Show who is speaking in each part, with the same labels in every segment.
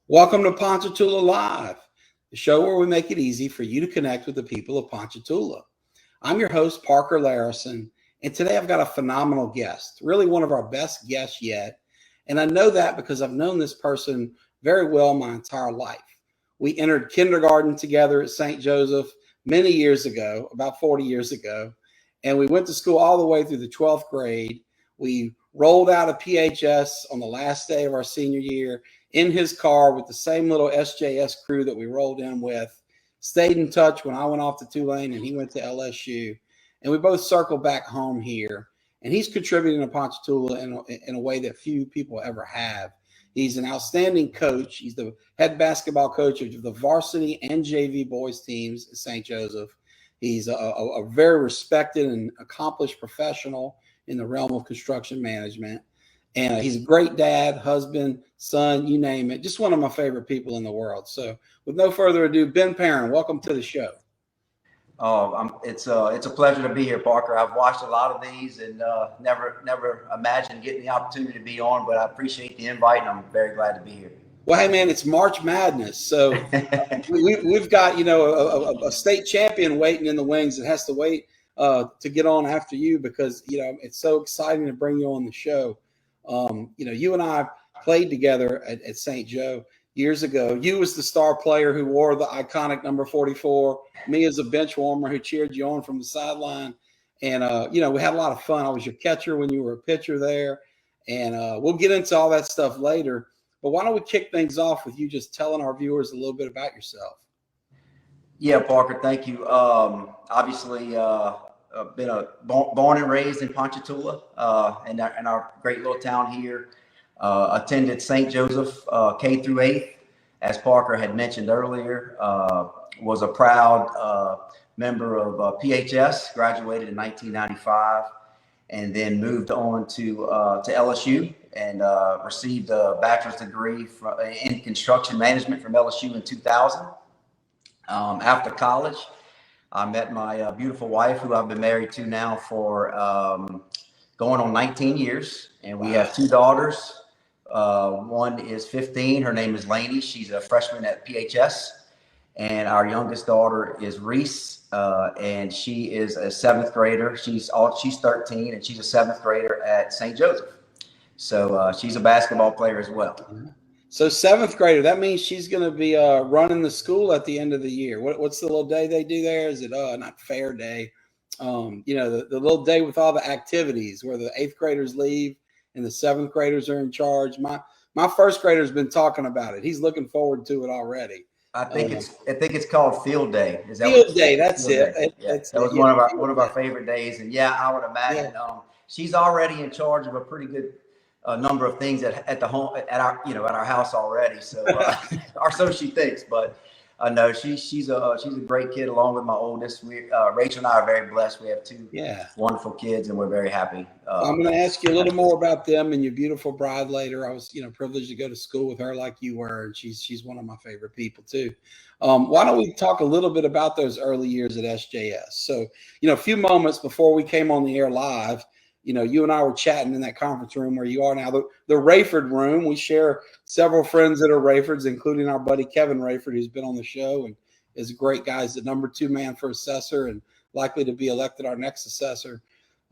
Speaker 1: Welcome to Ponchatoula Live, the show where we make it easy for you to connect with the people of Ponchatoula. I'm your host, Parker Layrisson, and today I've got a phenomenal guest, really one of our best guests yet. And I know that because I've known this person very well my entire life. We entered kindergarten together at St. Joseph many years ago, about 40 years ago, and we went to school all the way through the 12th grade. We rolled out of PHS on the last day of our senior year in his car with the same little SJS crew that we rolled in with, stayed in touch when I went off to Tulane and he went to LSU. And we both circled back home here. And he's contributing to Ponchatoula in a way that few people ever have. He's an outstanding coach. He's the head basketball coach of the varsity and JV boys teams at St. Joseph. He's a very respected and accomplished professional in the realm of construction management. And he's a great dad, husband, son, you name it. Just one of my favorite people in the world. So with no further ado, Ben Perrin, welcome to the show.
Speaker 2: It's a pleasure to be here, Parker. I've watched a lot of these and never imagined getting the opportunity to be on, but I appreciate the invite and I'm very glad to be here.
Speaker 1: Well, hey, man, it's March Madness. So we've got, a state champion waiting in the wings that has to wait to get on after you because, it's so exciting to bring you on the show. You and I played together at St. Joe years ago. You was the star player who wore the iconic number 44. Me as a bench warmer who cheered you on from the sideline. And, we had a lot of fun. I was your catcher when you were a pitcher there. And we'll get into all that stuff later. But why don't we kick things off with you just telling our viewers a little bit about yourself?
Speaker 2: Yeah, Parker, thank you. Obviously, been born and raised in Ponchatoula, in our great little town here. Attended St. Joseph K through 8th, as Parker had mentioned earlier. Was a proud member of PHS. Graduated in 1995, and then moved on to LSU and received a bachelor's degree in construction management from LSU in 2000. After college, I met my beautiful wife, who I've been married to now for going on 19 years. And we have two daughters. One is 15. Her name is Lainey. She's a freshman at PHS. And our youngest daughter is Reese. And she is a seventh grader. She's 13 and she's a seventh grader at St. Joseph. So she's a basketball player as well.
Speaker 1: So seventh grader, that means she's going to be running the school at the end of the year. What's the little day they do there? Is it not fair day? The little day with all the activities where the eighth graders leave and the seventh graders are in charge. My first grader's been talking about it. He's looking forward to it already.
Speaker 2: I think it's called Field Day. Is that
Speaker 1: Field Day? That's it.
Speaker 2: That was one of our favorite days. And I would imagine she's already in charge of a pretty good number of things at our house already. So or so she thinks. But no, she's a great kid along with my oldest. Rachel and I are very blessed. We have two wonderful kids, and we're very happy.
Speaker 1: I'm going to ask you a little more about them and your beautiful bride later. I was privileged to go to school with her like you were, and she's one of my favorite people too. Why don't we talk a little bit about those early years at SJS? So a few moments before we came on the air live, you and I were chatting in that conference room where you are now, the Rayford room. We share several friends that are Rayfords, including our buddy Kevin Rayford, who's been on the show and is a great guy. He's the number 2 man for assessor and likely to be elected our next assessor.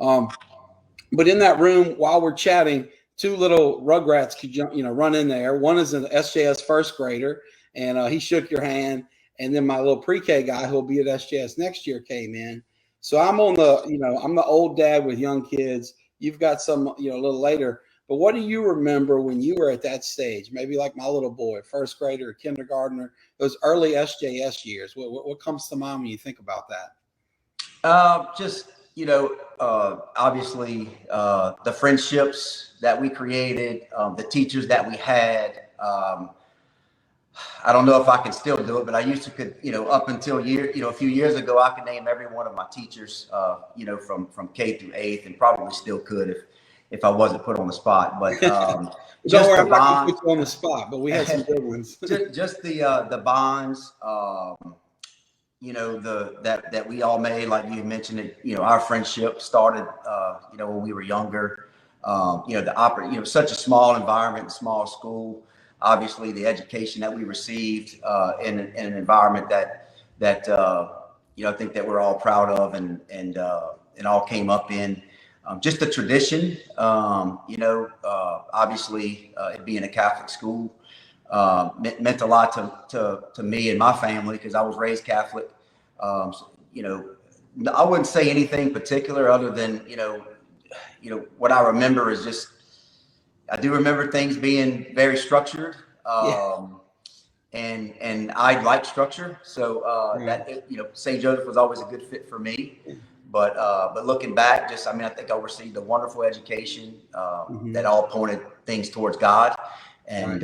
Speaker 1: But in that room, while we're chatting, two little rugrats could run in there. One is an SJS first grader, and he shook your hand. And then my little pre-K guy, who'll be at SJS next year, came in. So I'm on I'm the old dad with young kids. You've got some, a little later. But what do you remember when you were at that stage? Maybe like my little boy, first grader, kindergartner, those early SJS years. What comes to mind when you think about that?
Speaker 2: Obviously the friendships that we created, the teachers that we had. I don't know if I can still do it, but I used to up until a few years ago, I could name every one of my teachers, from K through 8th, and probably still could if I wasn't put on the spot. But
Speaker 1: just the bonds, put you on the spot, but we had some good ones.
Speaker 2: just the bonds, that we all made, like you mentioned it. Our friendship started, when we were younger. Such a small environment, small school. obviously the education that we received in an environment that I think that we're all proud of and all came up in. Just the tradition, obviously it being a Catholic school meant a lot to me and my family because I was raised Catholic. I wouldn't say anything particular other than, what I remember is just, I do remember things being very structured. And I like structure. So St. Joseph was always a good fit for me. But looking back, I think I received a wonderful education that all pointed things towards God. And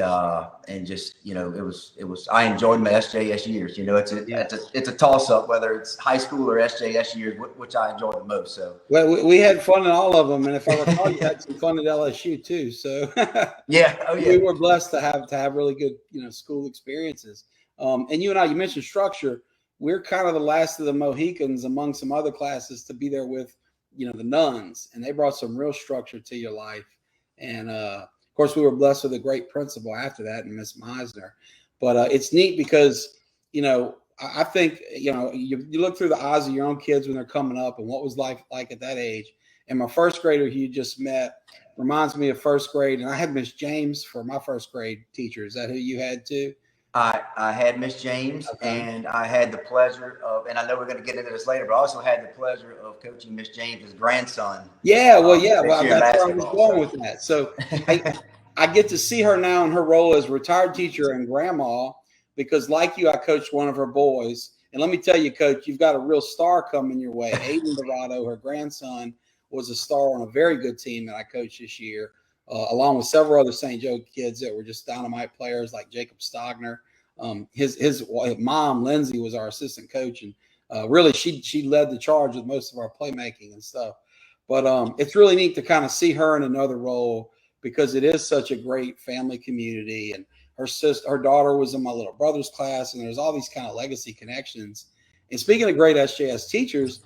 Speaker 2: just it was I enjoyed my SJS years. It's a toss up whether it's high school or SJS years, which I enjoyed the most. So
Speaker 1: we had fun in all of them, and if I recall, you had some fun at LSU too. So we were blessed to have really good school experiences. And you mentioned structure. We're kind of the last of the Mohicans among some other classes to be there with the nuns, and they brought some real structure to your life. And of course, we were blessed with a great principal after that, and Miss Meisner. But it's neat because, I think, you look through the eyes of your own kids when they're coming up and what was life like at that age. And my first grader who you just met reminds me of first grade. And I had Miss James for my first grade teacher. Is that who you had too?
Speaker 2: I had Miss James, and I had the pleasure of, and I know we're going to get into this later, but I also had the pleasure of coaching Miss James's grandson.
Speaker 1: Well, that's where I was going with that. So I get to see her now in her role as retired teacher and grandma, because like you, I coached one of her boys. And let me tell you, Coach, you've got a real star coming your way. Aiden Dorado, her grandson, was a star on a very good team that I coached this year. Along with several other St. Joe kids that were just dynamite players like Jacob Stogner. His mom, Lindsay, was our assistant coach. And really, she led the charge with most of our playmaking and stuff. But it's really neat to kind of see her in another role because it is such a great family community. And her daughter was in my little brother's class. And there's all these kind of legacy connections. And speaking of great SJS teachers,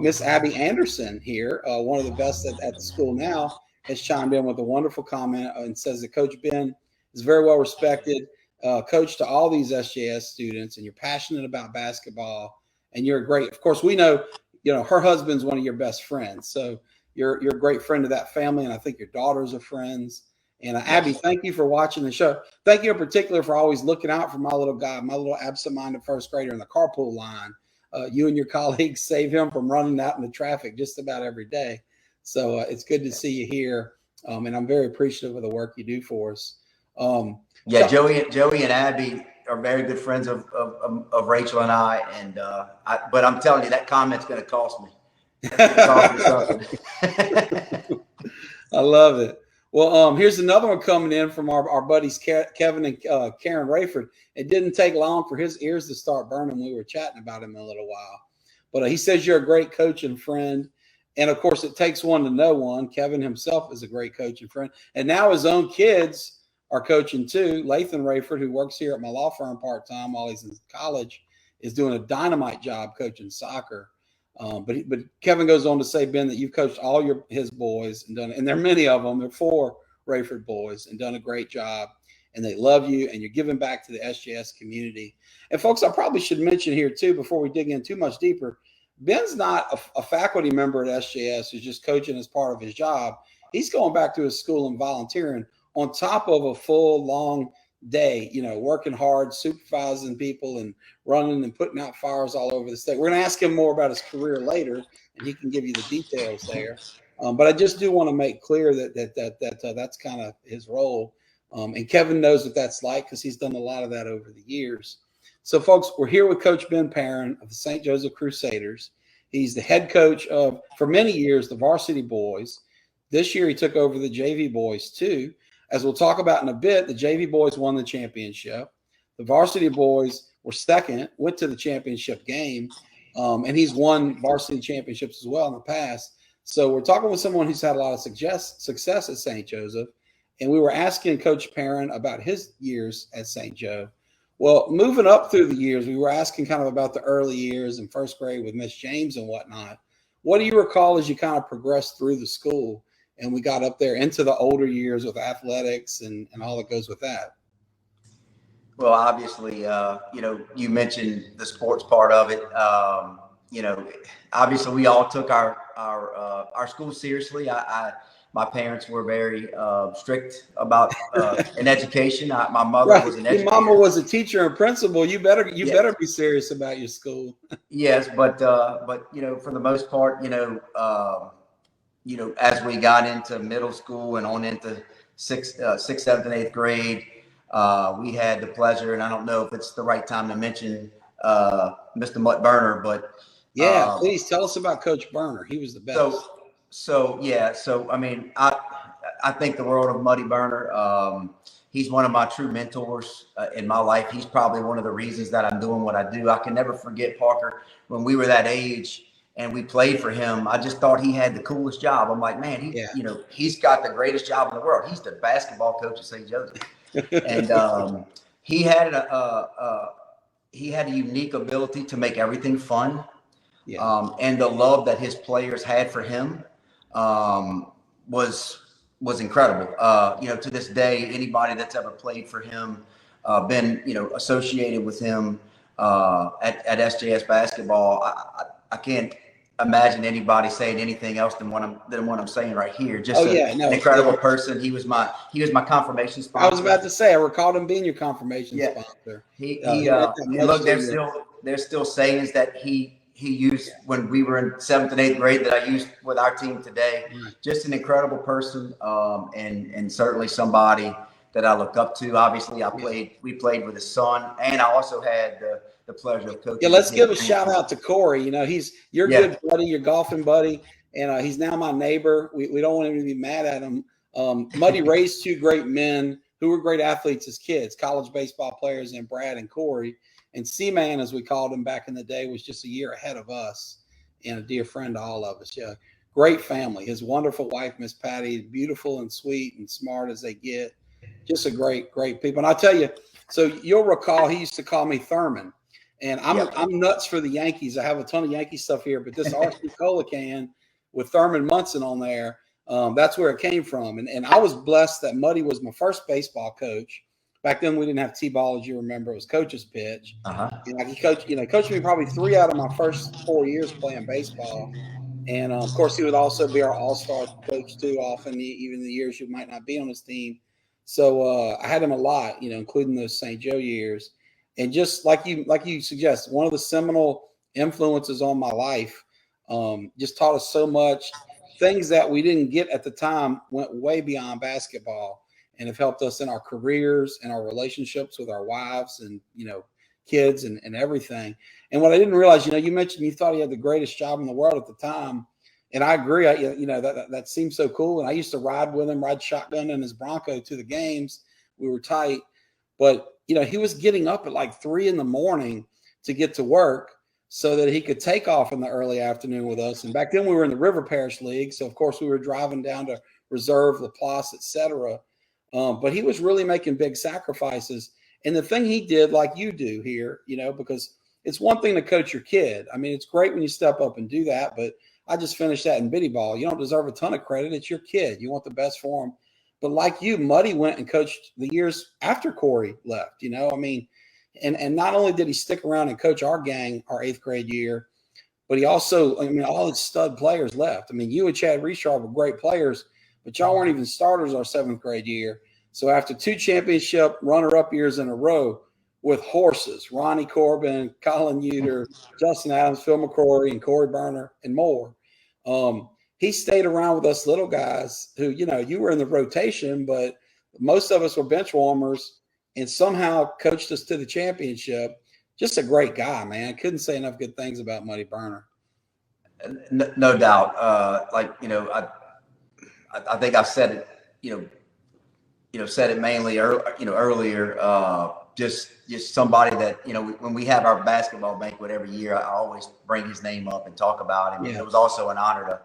Speaker 1: Miss Abby Anderson here, one of the best at the school now, has chimed in with a wonderful comment and says that Coach Ben is very well respected coach to all these SJS students, and you're passionate about basketball, and you're great. Of course, we know, her husband's one of your best friends, so you're a great friend to that family, and I think your daughters are friends. And Abby, thank you for watching the show. Thank you in particular for always looking out for my little guy, my little absent-minded first grader in the carpool line. You and your colleagues save him from running out in the traffic just about every day. So it's good to see you here, and I'm very appreciative of the work you do for us.
Speaker 2: Joey and Abby are very good friends of Rachel and I, and but I'm telling you, that comment's going to cost me.
Speaker 1: I love it. Well, here's another one coming in from our buddies Kevin and Karen Rayford. It didn't take long for his ears to start burning. We were chatting about him in a little while, but he says you're a great coach and friend. And of course, it takes one to know one. Kevin himself is a great coach and friend. And now his own kids are coaching too. Lathan Rayford, who works here at my law firm part-time while he's in college, is doing a dynamite job coaching soccer. But Kevin goes on to say, Ben, that you've coached all his boys and done, and there are many of them. There are 4 Rayford boys, and done a great job. And they love you, and you're giving back to the SJS community. And folks, I probably should mention here too, before we dig in too much deeper, Ben's not a faculty member at SJS who's just coaching as part of his job. He's going back to his school and volunteering on top of a full, long day, working hard, supervising people and running and putting out fires all over the state. We're going to ask him more about his career later, and he can give you the details there. But I just do want to make clear that that's kind of his role. And Kevin knows what that's like because he's done a lot of that over the years. So, folks, we're here with Coach Ben Perrin of the St. Joseph Crusaders. He's the head coach of, for many years, the varsity boys. This year, he took over the JV boys, too. As we'll talk about in a bit, the JV boys won the championship. The varsity boys were second, went to the championship game, and he's won varsity championships as well in the past. So we're talking with someone who's had a lot of success at St. Joseph, and we were asking Coach Perrin about his years at St. Joe. Well, moving up through the years, we were asking kind of about the early years in first grade with Miss James and whatnot. What do you recall as you kind of progressed through the school and we got up there into the older years with athletics and all that goes with that?
Speaker 2: Well, obviously, you mentioned the sports part of it. Obviously, we all took our school seriously. My parents were very strict about an education. My mother
Speaker 1: Right.
Speaker 2: was an
Speaker 1: Your mama
Speaker 2: educator.
Speaker 1: was a teacher and principal. You better
Speaker 2: Yeah.
Speaker 1: be serious about your school.
Speaker 2: Yes, but for the most part, as we got into middle school and on into sixth, 7th, and 8th grade, we had the pleasure, and I don't know if it's the right time to mention Mr. Mutt Burner, but
Speaker 1: Yeah, please tell us about Coach Burner. He was the best.
Speaker 2: So I mean, I think the world of Muddy Burner. He's one of my true mentors in my life. He's probably one of the reasons that I'm doing what I do. I can never forget, Parker, when we were that age and we played for him. I just thought he had the coolest job. I'm like, man, he's got the greatest job in the world. He's the basketball coach at St. Joseph, and he had a unique ability to make everything fun.
Speaker 1: Yeah.
Speaker 2: And the love that his players had for him was incredible. To this day, anybody that's ever played for him, been associated with him at SJS basketball, I can't imagine anybody saying anything else than what I'm saying right here. Just an incredible person. He was my confirmation sponsor.
Speaker 1: I was about to say, I recalled him being your confirmation sponsor.
Speaker 2: Look, there's still sayings that he used when we were in 7th and 8th grade that I used with our team today.
Speaker 1: Right.
Speaker 2: Just an incredible person, and certainly somebody that I look up to. Obviously, we played with his son, and I also had the pleasure of coaching.
Speaker 1: Yeah, let's give a shout out to Corey. He's your good buddy, your golfing buddy, and he's now my neighbor. We don't want him to be mad at him. Muddy raised two great men who were great athletes as kids, college baseball players, and Brad and Corey. And C-Man, as we called him back in the day, was just a year ahead of us and a dear friend to all of us. Yeah, great family. His wonderful wife, Miss Patty, beautiful and sweet and smart as they get. Just a great people. And I'll tell you, so you'll recall he used to call me Thurman. And I'm nuts for the Yankees. I have a ton of Yankee stuff here, but this RC Cola can with Thurman Munson on there, that's where it came from. And I was blessed that Muddy was my first baseball coach. Back then, we didn't have T-ball, as you remember. It was coach's pitch. He coached me probably 3 out of my first 4 years playing baseball. And, of course, he would also be our all-star coach, too, often, even the years you might not be on his team. So I had him a lot, including those St. Joe years. And just like you suggest, one of the seminal influences on my life, just taught us so much. Things that we didn't get at the time went way beyond basketball and have helped us in our careers and our relationships with our wives and, kids and everything. And what I didn't realize, you mentioned you thought he had the greatest job in the world at the time. And I agree. That seems so cool. And I used to ride with him, ride shotgun in his Bronco to the games. We were tight. But, he was getting up at like 3 a.m. to get to work so that he could take off in the early afternoon with us. And back then we were in the River Parish League. So, of course, we were driving down to Reserve, Laplace, et cetera. But he was really making big sacrifices. And the thing he did, like you do here, because it's one thing to coach your kid. I mean, it's great when you step up and do that. But I just finished that in Biddy Ball. You don't deserve a ton of credit. It's your kid. You want the best for him. But like you, Muddy went and coached the years after Corey left, I mean, and not only did he stick around and coach our gang our 8th grade year, but he also, all his stud players left. I mean, you and Chad Richard were great players, but y'all weren't even starters our 7th grade year. So after 2 championship runner-up years in a row with horses, Ronnie Corbin, Colin Uter, Justin Adams, Phil McCrory, and Corey Burner, and more, he stayed around with us little guys who, you were in the rotation, but most of us were bench warmers and somehow coached us to the championship. Just a great guy, man. Couldn't say enough good things about Muddy Burner.
Speaker 2: No doubt. I think I've said it, said it mainly earlier. Just somebody that, when we have our basketball banquet every year, I always bring his name up and talk about him. Yeah. It was also an honor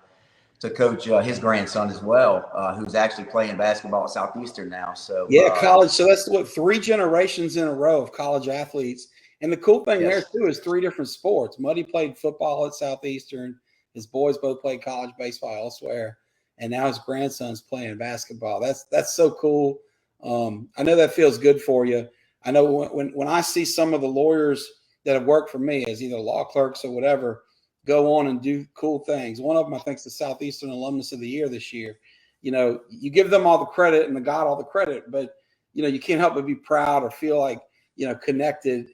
Speaker 2: to coach his grandson as well, who's actually playing basketball at Southeastern now. So
Speaker 1: college. So that's 3 generations in a row of college athletes. And the cool thing there too is 3 different sports. Muddy played football at Southeastern. His boys both played college baseball elsewhere, and now his grandson's playing basketball. That's so cool. I know that feels good for you. I know when I see some of the lawyers that have worked for me as either law clerks or whatever go on and do cool things. One of them, I think, is the Southeastern Alumnus of the Year this year. You know, you give them all the credit and the God all the credit, but you can't help but be proud or feel like connected.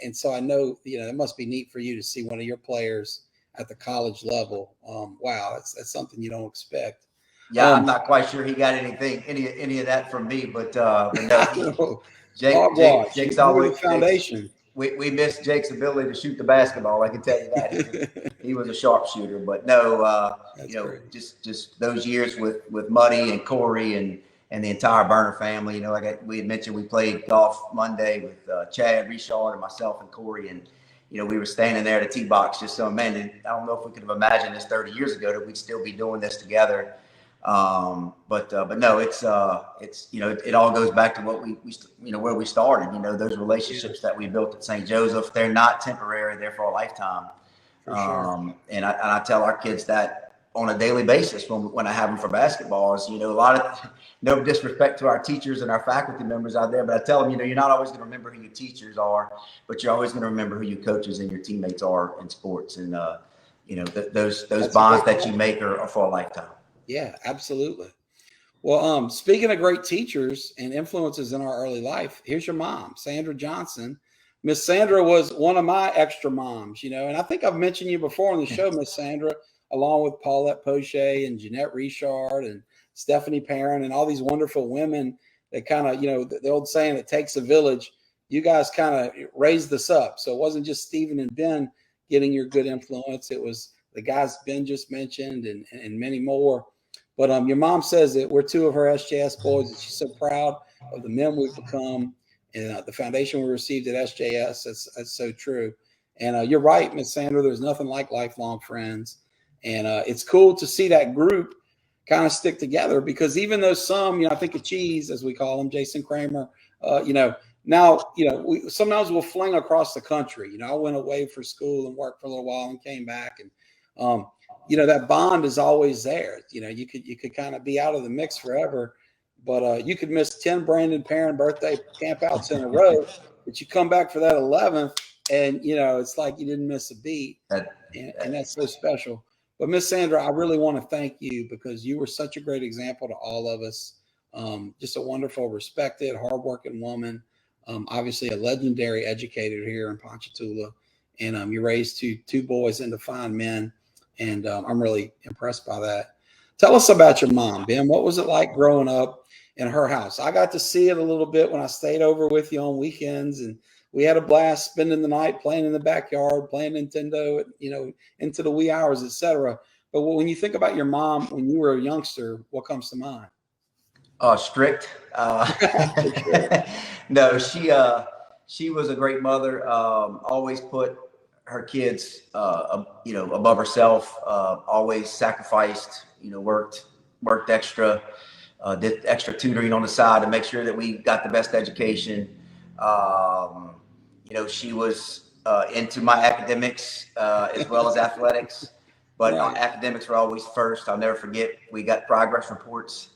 Speaker 1: And so I know it must be neat for you to see one of your players at the college level. Wow, that's something you don't expect.
Speaker 2: Yeah, I'm not quite sure he got any of that from me, but no, Jake's
Speaker 1: You were the
Speaker 2: always
Speaker 1: foundation.
Speaker 2: We missed Jake's ability to shoot the basketball. I can tell you that he was a sharpshooter. But no,
Speaker 1: great.
Speaker 2: just those years with Muddy and Corey and the entire Burner family. We had mentioned, we played golf Monday with Chad, Richard, and myself and Corey, and we were standing there at the tee box just so, man, I don't know if we could have imagined this 30 years ago that we'd still be doing this together. But no, it's it all goes back to what where we started. Those relationships that we built at St. Joseph, they're not temporary, they're for a lifetime.
Speaker 1: For sure.
Speaker 2: And I tell our kids that on a daily basis when I have them for basketball. Is a lot of, no disrespect to our teachers and our faculty members out there, but I tell them, you're not always going to remember who your teachers are, but you're always going to remember who your coaches and your teammates are in sports. And those bonds that you make are for a lifetime.
Speaker 1: Yeah, absolutely. Well, speaking of great teachers and influences in our early life, here's your mom, Sandra Johnson. Miss Sandra was one of my extra moms, and I think I've mentioned you before on the show, Miss Sandra, along with Paulette Poche and Jeanette Richard and Stephanie Perrin and all these wonderful women that kind of, the old saying, it takes a village. You guys kind of raised us up. So it wasn't just Stephen and Ben getting your good influence. It was the guys Ben just mentioned and many more. But your mom says that we're two of her SJS boys, and she's so proud of the men we've become and the foundation we received at SJS. That's so true. And you're right, Miss Sandra, there's nothing like lifelong friends. And it's cool to see that group kind of stick together, because even though some, I think of Cheese, as we call him, Jason Kramer, now, we sometimes we'll fling across the country. I went away for school and worked for a little while and came back. And, that bond is always there. You could kind of be out of the mix forever, but you could miss 10 Brandon Perrin birthday campouts in a row, but you come back for that 11th and, it's like you didn't miss a beat. And that's so special. But Miss Sandra, I really want to thank you, because you were such a great example to all of us. Just a wonderful, respected, hardworking woman. Obviously a legendary educator here in Ponchatoula. And you raised two boys into fine men. And I'm really impressed by that. Tell us about your mom, Ben. What was it like growing up in her house? I got to see it a little bit when I stayed over with you on weekends, and we had a blast spending the night playing in the backyard, playing Nintendo, into the wee hours, etc. But when you think about your mom when you were a youngster, what comes to mind?
Speaker 2: Strict. No, she was a great mother. Always put her kids, above herself. Always sacrificed. Worked extra. Did extra tutoring on the side to make sure that we got the best education. She was into my academics as well as athletics, but academics were always first. I'll never forget, we got progress reports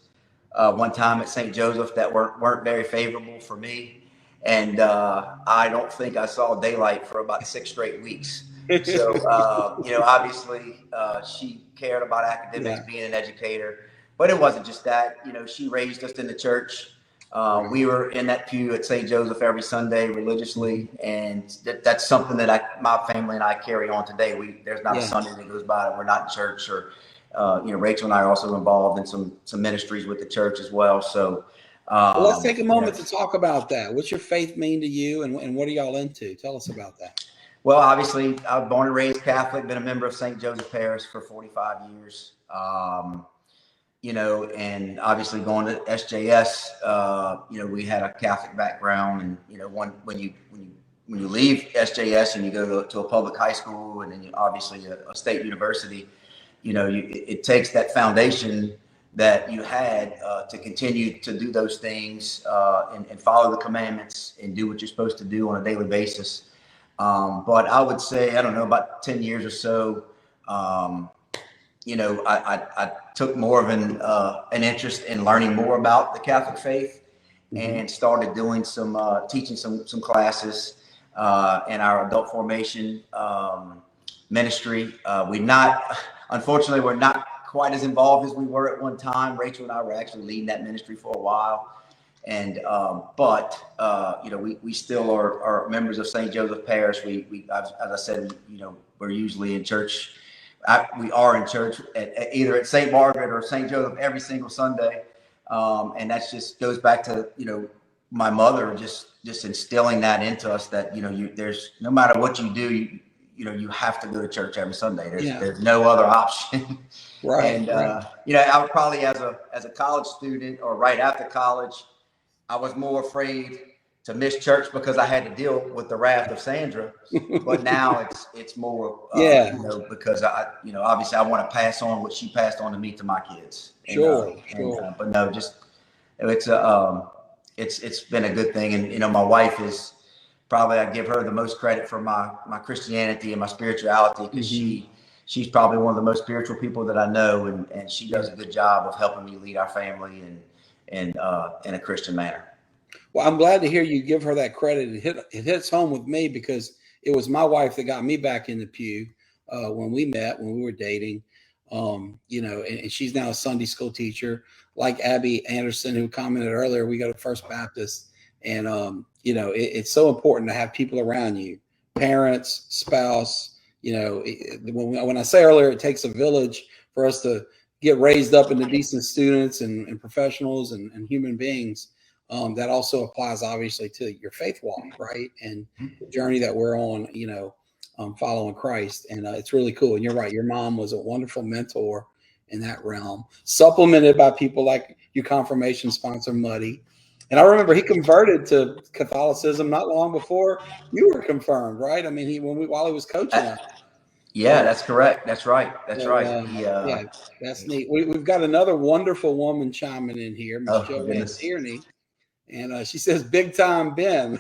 Speaker 2: one time at St. Joseph that weren't very favorable for me, and I don't think I saw daylight for about 6 straight weeks. So obviously she cared about academics, being an educator, but it wasn't just that. She raised us in the church. We were in that pew at St. Joseph every Sunday religiously, and that's something that my family and I carry on today. There's not a Sunday that goes by that we're not in church. Or Rachel and I are also involved in some ministries with the church as well. So
Speaker 1: let's take a moment to talk about that. What's your faith mean to you, and what are y'all into? Tell us about that.
Speaker 2: Well, obviously, I was born and raised Catholic, been a member of St. Joseph Parish for 45 years. And obviously going to SJS, we had a Catholic background, and when you leave SJS and you go to a public high school, and then obviously a state university, it takes that foundation that you had to continue to do those things and follow the commandments and do what you're supposed to do on a daily basis. But I would say, I don't know, about 10 years or so, I took more of an interest in learning more about the Catholic faith. and started doing some teaching some classes in our adult formation ministry. Unfortunately, we're not quite as involved as we were at one time. Rachel and I were actually leading that ministry for a while. And we still are members of St. Joseph Parish. As I said, we're usually in church. We are in church either at St. Margaret or St. Joseph every single Sunday, and that just goes back to my mother just instilling that into us that there's no matter what you do, you have to go to church every Sunday. There's no other option.
Speaker 1: Right.
Speaker 2: And I would probably as a college student or right after college, I was more afraid to miss church because I had to deal with the wrath of Sandra. But now it's more, because obviously I want to pass on what she passed on to me to my kids.
Speaker 1: Sure.
Speaker 2: But no, it's been a good thing. And my wife is probably, I give her the most credit for my Christianity and my spirituality, because she's probably one of the most spiritual people that I know, and she does a good job of helping me lead our family in a Christian manner.
Speaker 1: Well, I'm glad to hear you give her that credit. It hits home with me because it was my wife that got me back in the pew when we were dating. And she's now a Sunday school teacher, like Abby Anderson, who commented earlier. We go to First Baptist, and it's so important to have people around you, parents, spouse. When I say earlier, it takes a village for us to get raised up into decent students and professionals and human beings. That also applies obviously to your faith walk, right? And the journey that we're on, following Christ. And it's really cool. And you're right. Your mom was a wonderful mentor in that realm, supplemented by people like your confirmation sponsor, Muddy. And I remember he converted to Catholicism not long before you were confirmed, right? I mean, while he was coaching us.
Speaker 2: Yeah, that's correct. That's right.
Speaker 1: Yeah, that's neat. We've got another wonderful woman chiming in here, Miss Joanne Tierney, and she says, "Big time Ben."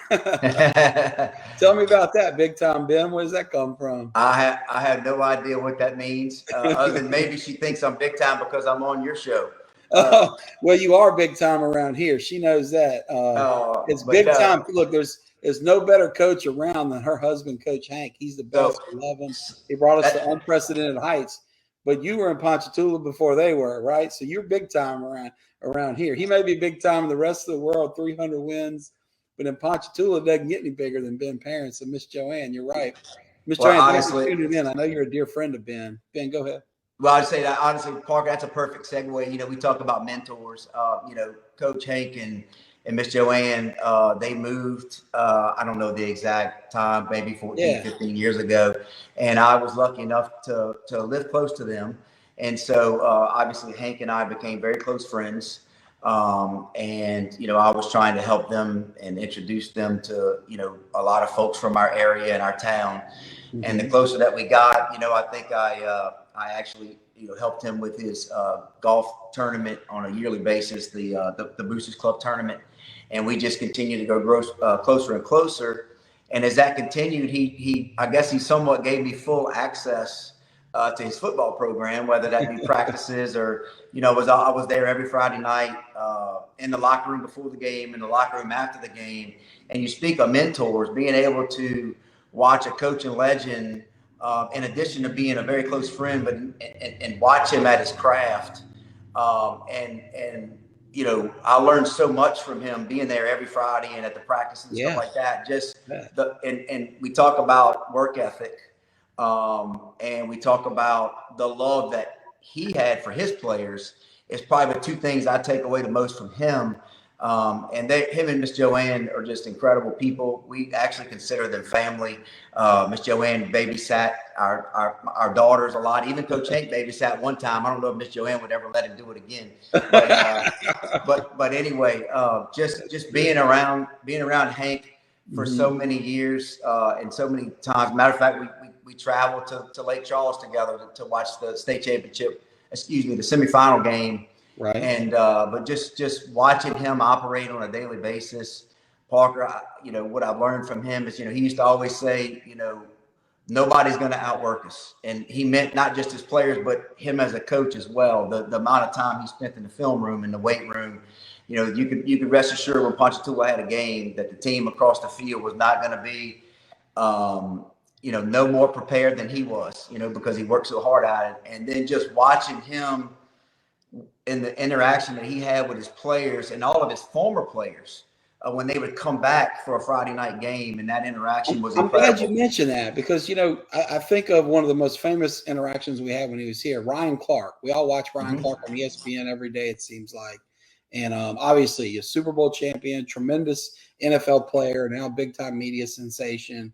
Speaker 1: Tell me about that, Big time Ben. Where does that come from?
Speaker 2: I have no idea what that means, other than maybe she thinks I'm big time because I'm on your show.
Speaker 1: Well, you are big time around here. She knows that. It's big time. Look, there's no better coach around than her husband, Coach Hank. He's the best. I love him. He brought us to unprecedented heights. But you were in Ponchatoula before they were, right? So you're big time around here. He may be big time in the rest of the world, 300 wins. But in Ponchatoula, it doesn't get any bigger than Ben Perrin. So, Miss Joanne, you're right. Miss Joanne, honestly, thanks for tuning in. I know you're a dear friend of Ben. Ben, go ahead.
Speaker 2: Well, I'd say that honestly, Parker, that's a perfect segue. We talk about mentors. Coach Hank and Miss Joanne, they moved, I don't know the exact time, maybe 14, 15 years ago. And I was lucky enough to live close to them. And so obviously Hank and I became very close friends. And I was trying to help them and introduce them to, a lot of folks from our area and our town. And the closer that we got, I think I actually, helped him with his golf tournament on a yearly basis, the Boosters Club tournament. And we just continued to go closer and closer. And as that continued, I guess he somewhat gave me full access to his football program, whether that be practices or, I was there every Friday night in the locker room before the game, in the locker room after the game. And you speak of mentors, being able to watch a coaching legend, in addition to being a very close friend, but and watch him at his craft. And I learned so much from him being there every Friday and at the practice and stuff like that. Just and we talk about work ethic, and we talk about the love that he had for his players. Is probably the two things I take away the most from him. And him and Miss Joanne are just incredible people. We actually consider them family. Miss Joanne babysat our daughters a lot. Even Coach Hank babysat one time. I don't know if Miss Joanne would ever let him do it again. But anyway, just being around Hank for so many years and so many times. Matter of fact, we traveled to Lake Charles together to watch the state championship. The semifinal game.
Speaker 1: Right.
Speaker 2: And but just watching him operate on a daily basis, Parker, what I've learned from him is, he used to always say, nobody's going to outwork us. And he meant not just his players, but him as a coach as well. The amount of time he spent in the film room, in the weight room, you could rest assured when Ponchatoula had a game that the team across the field was not going to be, no more prepared than he was, because he worked so hard at it. And then just watching him in the interaction that he had with his players and all of his former players when they would come back for a Friday night game, and that interaction was incredible.
Speaker 1: I'm glad you mentioned that because, I think of one of the most famous interactions we had when he was here, Ryan Clark. We all watch Ryan Clark on ESPN every day, it seems like. And obviously a Super Bowl champion, tremendous NFL player, now big-time media sensation.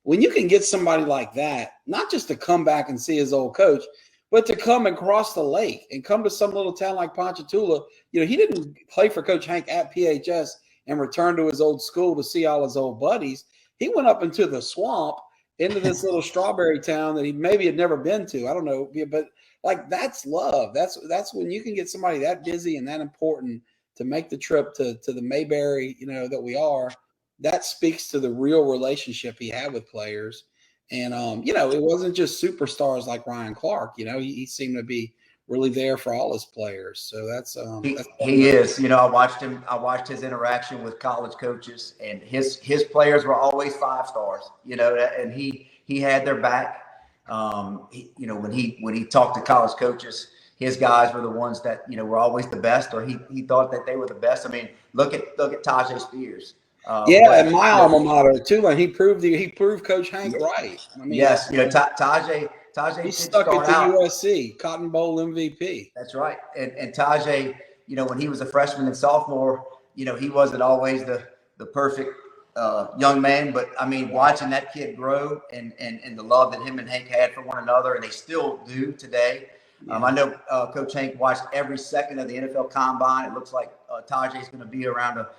Speaker 1: When you can get somebody like that, not just to come back and see his old coach, but to come and cross the lake and come to some little town like Ponchatoula. He didn't play for Coach Hank at PHS and return to his old school to see all his old buddies. He went up into the swamp, into this little strawberry town that he maybe had never been to. I don't know, but like that's love. That's when you can get somebody that busy and that important to make the trip to the Mayberry, that we are. That speaks to the real relationship he had with players. And, it wasn't just superstars like Ryan Clark. He seemed to be really there for all his players. So that's
Speaker 2: he is. I watched him. I watched his interaction with college coaches, and his players were always 5 stars. And he had their back. When he talked to college coaches, his guys were the ones that were always the best, or he thought that they were the best. I mean, look at Tajay Spears.
Speaker 1: And my alma mater too, and he proved Coach Hank right. I mean,
Speaker 2: yes, Tajay
Speaker 1: he stuck it to USC, Cotton Bowl MVP.
Speaker 2: That's right. And Tajay, when he was a freshman and sophomore, he wasn't always the perfect young man, but I mean, watching that kid grow and the love that him and Hank had for one another, and they still do today. I know Coach Hank watched every second of the NFL Combine. It looks like Tajay is going to be around a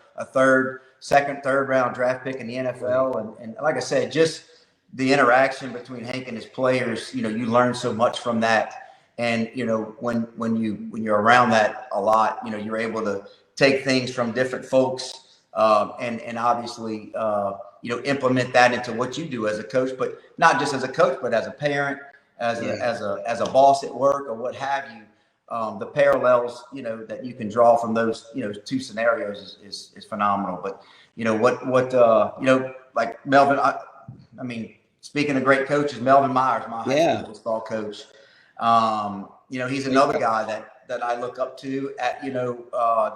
Speaker 2: second, third round draft pick in the NFL. And like I said, just the interaction between Hank and his players, you learn so much from that. And, when you're around that a lot, you're able to take things from different folks and obviously, implement that into what you do as a coach, but not just as a coach, but as a parent, as a boss at work or what have you. The parallels, that you can draw from those, 2 scenarios is phenomenal. But, like Melvin, I mean, speaking of great coaches, Melvin Myers, my high school baseball coach, he's another guy that I look up to at,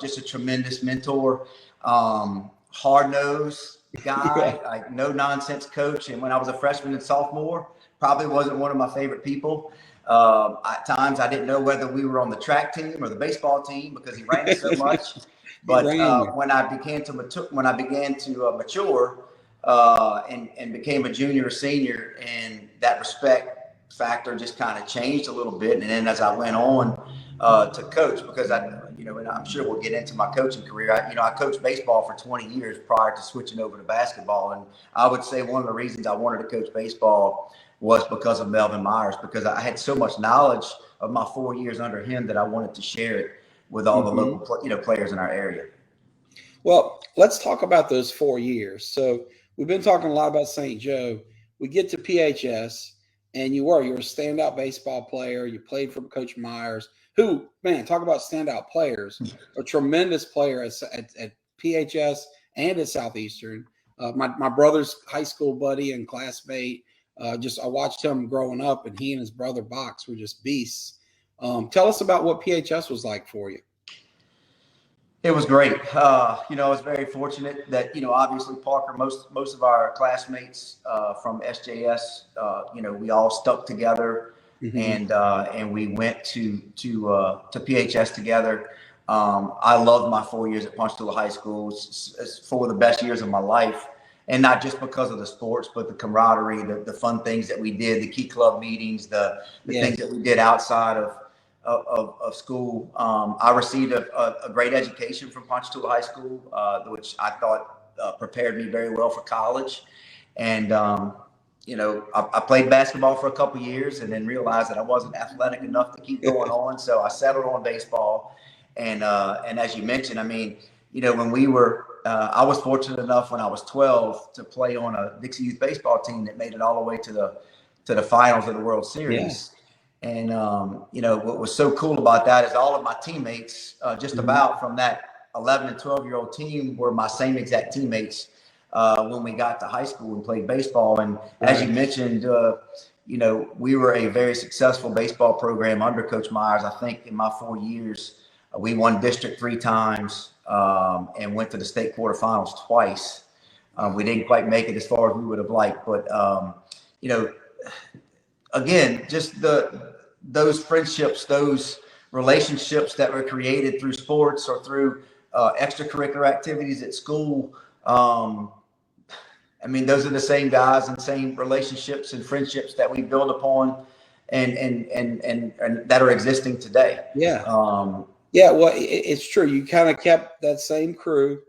Speaker 2: just a tremendous mentor, hard-nosed guy, like no nonsense coach. And when I was a freshman and sophomore, probably wasn't one of my favorite people. At times I didn't know whether we were on the track team or the baseball team because he ran so much. But when I began to mature and became a junior or senior, and that respect factor just kind of changed a little bit. And then as I went on to coach, because and I'm sure we'll get into my coaching career. I coached baseball for 20 years prior to switching over to basketball. And I would say one of the reasons I wanted to coach baseball was because of Melvin Myers, because I had so much knowledge of my 4 years under him that I wanted to share it with all the local, players in our area.
Speaker 1: Well, let's talk about those 4 years. So we've been talking a lot about St. Joe. We get to PHS, and you're a standout baseball player. You played for Coach Myers, who, man, talk about standout players, a tremendous player at PHS and at Southeastern. My brother's high school buddy and classmate. I watched him growing up, and he and his brother Box were just beasts. Tell us about what PHS was like for you.
Speaker 2: It was great. I was very fortunate that, obviously Parker, most of our classmates from SJS, we all stuck together and we went to PHS together. I loved my 4 years at Ponchatoula High School. It's 4 of the best years of my life. And not just because of the sports, but the camaraderie, the fun things that we did, the key club meetings, the things that we did outside of school. I received a great education from Ponchatoula High School, which I thought prepared me very well for college. And, I played basketball for a couple of years and then realized that I wasn't athletic enough to keep going on. So I settled on baseball. And as you mentioned, I mean, when we were, I was fortunate enough when I was 12 to play on a Dixie Youth baseball team that made it all the way to the finals of the World Series. Yeah. And, what was so cool about that is all of my teammates, just about from that 11 and 12-year-old team were my same exact teammates when we got to high school and played baseball. And as you mentioned, we were a very successful baseball program under Coach Myers. I think in my 4 years, we won district 3 times and went to the state quarterfinals twice. We didn't quite make it as far as we would have liked, but again, just those friendships, those relationships that were created through sports or through extracurricular activities at school. Those are the same guys and same relationships and friendships that we build upon and that are existing today.
Speaker 1: Yeah. Well, it's true. You kind of kept that same crew,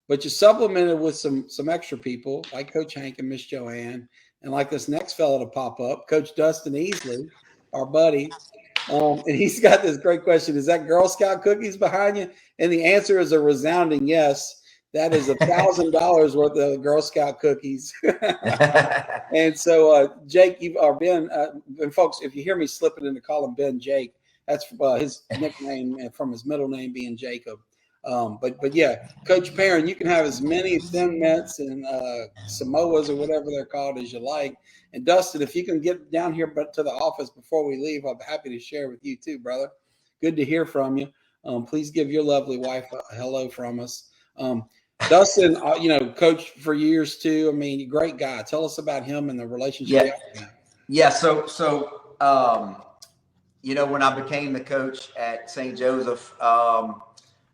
Speaker 1: but you supplemented with some extra people like Coach Hank and Miss Joanne, and like this next fellow to pop up, Coach Dustin Easley, our buddy. And he's got this great question. Is that Girl Scout cookies behind you? And the answer is a resounding yes. That is $1,000 worth of Girl Scout cookies. And so, Jake, Ben, and folks, if you hear me slipping into calling Ben Jake, that's his nickname from his middle name being Jacob. But yeah, Coach Perrin, you can have as many Thin Mints and Samoas or whatever they're called as you like. And Dustin, if you can get down here to the office before we leave, I'm happy to share with you too, brother. Good to hear from you. Please give your lovely wife a hello from us. Dustin, coach for years too. Great guy. Tell us about him and the relationship.
Speaker 2: Yeah. So when I became the coach at St. Joseph,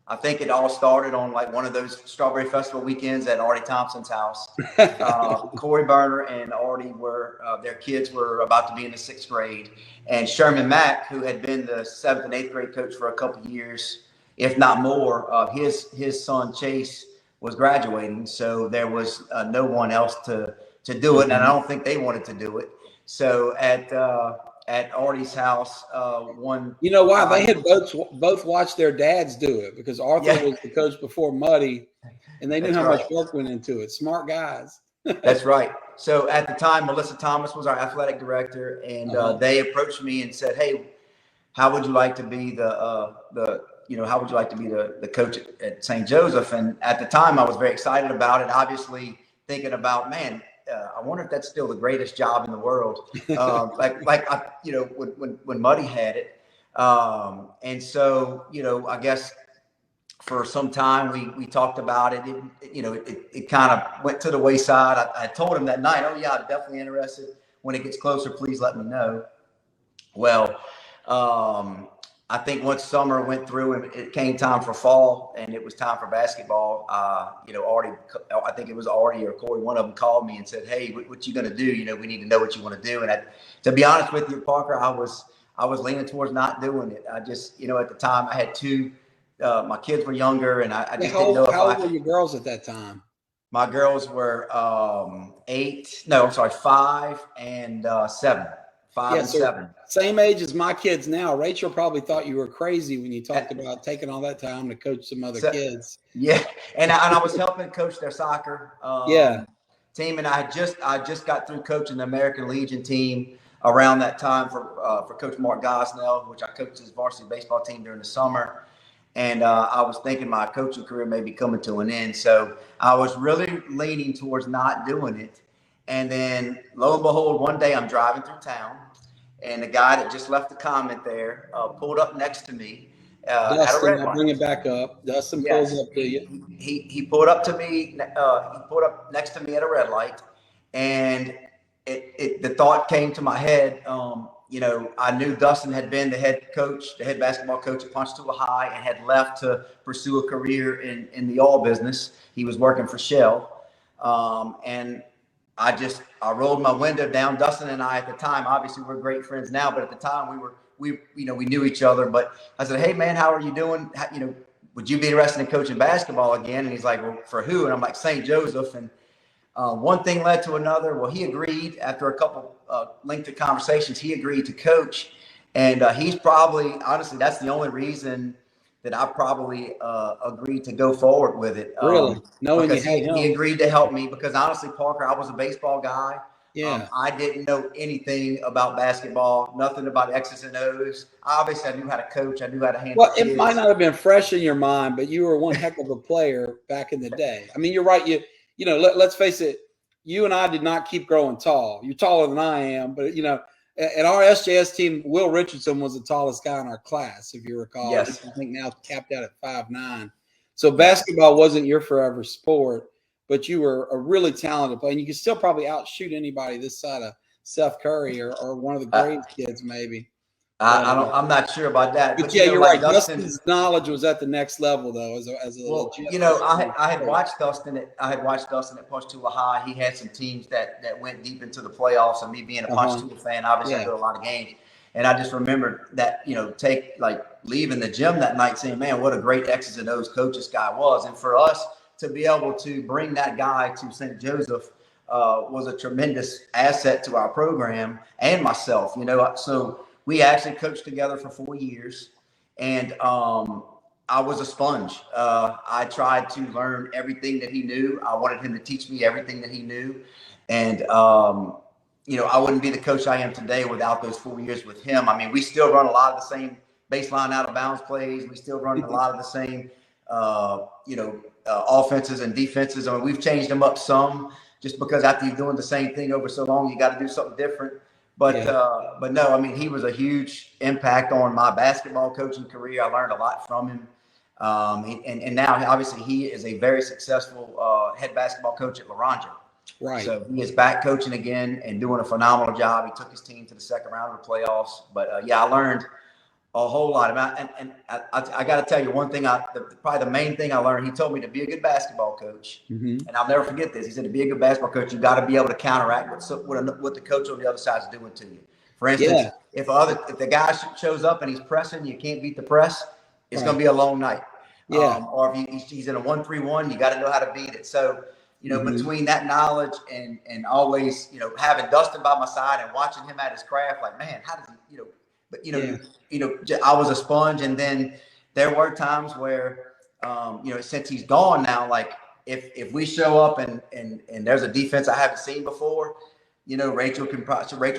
Speaker 2: I think it all started on like one of those Strawberry Festival weekends at Artie Thompson's house. Corey Berner and Artie their kids were about to be in the 6th grade. And Sherman Mack, who had been the 7th and 8th grade coach for a couple of years, if not more, his son Chase was graduating. So there was no one else to do it. And I don't think they wanted to do it. So at Artie's house,
Speaker 1: they had both watched their dads do it because Arthur was the coach before Muddy, and they knew how much work went into it. Smart guys.
Speaker 2: That's right. So at the time, Melissa Thomas was our athletic director, and they approached me and said, "Hey, how would you like to be the coach at St. Joseph?" And at the time, I was very excited about it. Obviously, thinking about, man, I wonder if that's still the greatest job in the world. When Muddy had it. And so, I guess for some time we talked about it. It kind of went to the wayside. I told him that night, "Oh yeah, I'm definitely interested. When it gets closer, please let me know." Well, I think once summer went through and it came time for fall and it was time for basketball, Artie, I think it was Artie or Corey, one of them called me and said, "Hey, what you going to do? We need to know what you want to do." And to be honest with you, Parker, I was leaning towards not doing it. I just, at the time I had 2, my kids were younger and I just didn't know.
Speaker 1: How old were your girls at that time?
Speaker 2: My girls were 5 and 7. 5 and 7.
Speaker 1: Same age as my kids now. Rachel probably thought you were crazy when you talked about taking all that time to coach some other kids.
Speaker 2: Yeah, and I was helping coach their soccer team, and I just got through coaching the American Legion team around that time for Coach Mark Gosnell, which I coached his varsity baseball team during the summer. And I was thinking my coaching career may be coming to an end, so I was really leaning towards not doing it. And then, lo and behold, one day I'm driving through town, and the guy that just left the comment there pulled up next to me
Speaker 1: Dustin,
Speaker 2: at a red light.
Speaker 1: I'll bring it back up. Dustin pulls up to you.
Speaker 2: He pulled up to me. He pulled up next to me at a red light, and the thought came to my head. I knew Dustin had been the head basketball coach at Ponchatoula High, and had left to pursue a career in the oil business. He was working for Shell, and I rolled my window down. Dustin and I at the time, obviously we're great friends now, but at the time we knew each other. But I said, "Hey man, how are you doing? Would you be interested in coaching basketball again?" And he's like, "Well, for who?" And I'm like, "St. Joseph." And one thing led to another. Well, he agreed after a couple lengthy conversations. He agreed to coach, and he's probably, honestly, that's the only reason that I probably agreed to go forward with it.
Speaker 1: Really? Knowing
Speaker 2: because
Speaker 1: you had him.
Speaker 2: He agreed to help me because honestly, Parker, I was a baseball guy.
Speaker 1: Yeah.
Speaker 2: I didn't know anything about basketball, nothing about X's and O's. Obviously, I knew how to coach. I knew how to handle
Speaker 1: Well, it might
Speaker 2: kids.
Speaker 1: not have been fresh in your mind, but you were one heck of a player back in the day. I mean, you're right. Let's face it. You and I did not keep growing tall. You're taller than I am, but at our SJS team, Will Richardson was the tallest guy in our class, if you recall.
Speaker 2: Yes.
Speaker 1: I think now capped out at 5'9". So
Speaker 2: Yeah.
Speaker 1: basketball wasn't your forever sport, but you were a really talented player, and you could still probably outshoot anybody this side of Seth Curry or one of the Graves kids, maybe.
Speaker 2: I'm not sure about that,
Speaker 1: But
Speaker 2: but
Speaker 1: yeah, you're
Speaker 2: like
Speaker 1: right.
Speaker 2: Dustin.
Speaker 1: Dustin's knowledge was at the next level, though, as a
Speaker 2: Well,
Speaker 1: legit.
Speaker 2: I had watched Dustin at Ponchatoula High. He had some teams that went deep into the playoffs, and me being a Ponchatoula fan, obviously I go to a lot of games. And I just remembered that, leaving the gym that night saying, man, what a great X's and O's coach this guy was. And for us to be able to bring that guy to St. Joseph was a tremendous asset to our program and myself, So we actually coached together for 4 years. And I was a sponge. I tried to learn everything that he knew. I wanted him to teach me everything that he knew. And, I wouldn't be the coach I am today without those 4 years with him. I mean, we still run a lot of the same baseline out of bounds plays. We still run a lot of the same, offenses and defenses. I mean, we've changed them up some just because after you're doing the same thing over so long, you got to do something different. But no, I mean, he was a huge impact on my basketball coaching career. I learned a lot from him. And now, obviously, he is a very successful head basketball coach at Laranja.
Speaker 1: Right.
Speaker 2: So he is back coaching again and doing a phenomenal job. He took his team to the second round of the playoffs. But, I learned a whole lot about it. And I got to tell you one thing, probably the main thing I learned, he told me to be a good basketball coach. Mm-hmm. And I'll never forget this. He said to be a good basketball coach, you got to be able to counteract what the coach on the other side is doing to you. For instance, if the guy shows up and he's pressing, you can't beat the press, it's going to be a long night.
Speaker 1: Yeah.
Speaker 2: Or if he's in a 1-3-1, you got to know how to beat it. So, between that knowledge and always, having Dustin by my side and watching him at his craft, like, man, how does he, but, I was a sponge. And then there were times where, since he's gone now, like if we show up and there's a defense I haven't seen before, Rachel's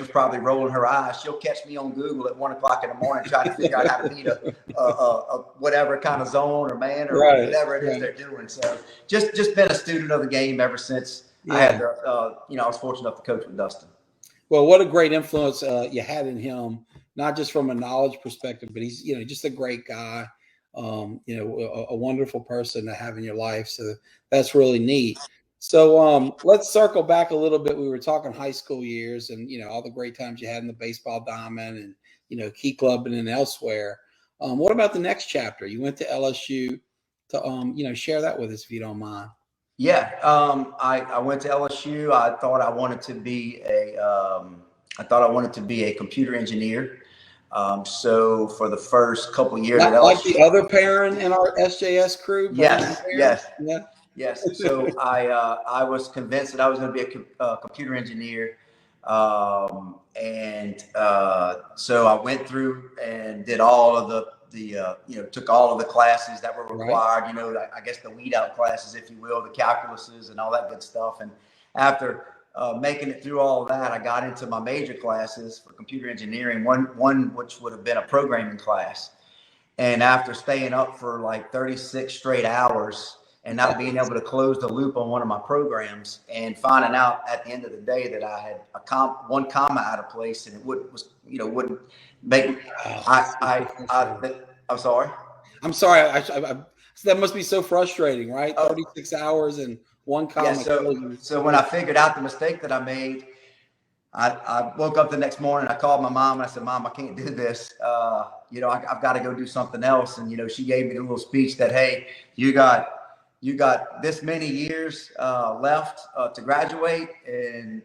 Speaker 2: probably rolling her eyes. She'll catch me on Google at 1 o'clock in the morning trying to figure out how to beat a whatever kind of zone or man or whatever it is they're doing. So just been a student of the game ever since I had I was fortunate enough to coach with Dustin.
Speaker 1: Well, what a great influence you had in him, not just from a knowledge perspective, but he's just a great guy, a wonderful person to have in your life. So that's really neat. So let's circle back a little bit. We were talking high school years and, all the great times you had in the baseball diamond and, Key Club and elsewhere. What about the next chapter? You went to LSU to, share that with us if you don't mind.
Speaker 2: Yeah. I went to LSU. I thought I wanted to be a computer engineer. So for the first couple of years at LSU,
Speaker 1: like the other Perrin in our SJS crew.
Speaker 2: Yes.
Speaker 1: Yeah.
Speaker 2: Yes. So I was convinced that I was going to be a computer engineer. So I went through and did all of took all of the classes that were required, I guess the weed out classes, if you will, the calculuses and all that good stuff. And after making it through all of that, I got into my major classes for computer engineering, one which would have been a programming class. And after staying up for like 36 straight hours and not being able to close the loop on one of my programs and finding out at the end of the day that I had one comma out of place and it wouldn't make I'm sorry.
Speaker 1: I'm sorry. That must be so frustrating, right? 36 hours and one comma.
Speaker 2: Yeah, so when I figured out the mistake that I made, I woke up the next morning. I called my mom and I said, "Mom, I can't do this. I've got to go do something else." And she gave me a little speech that, "Hey, you got this many years left to graduate, and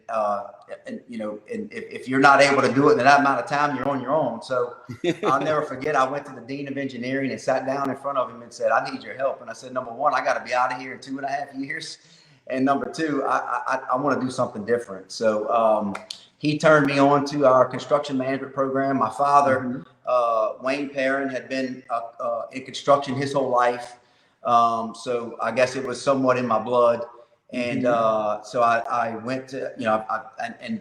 Speaker 2: if you're not able to do it in that amount of time, you're on your own." So I'll never forget. I went to the dean of engineering and sat down in front of him and said, "I need your help." And I said, "Number one, I got to be out of here in 2.5 years, and number two, I want to do something different." So he turned me on to our construction management program. My father, Wayne Perrin, had been in construction his whole life. So I guess it was somewhat in my blood. And so I went to, and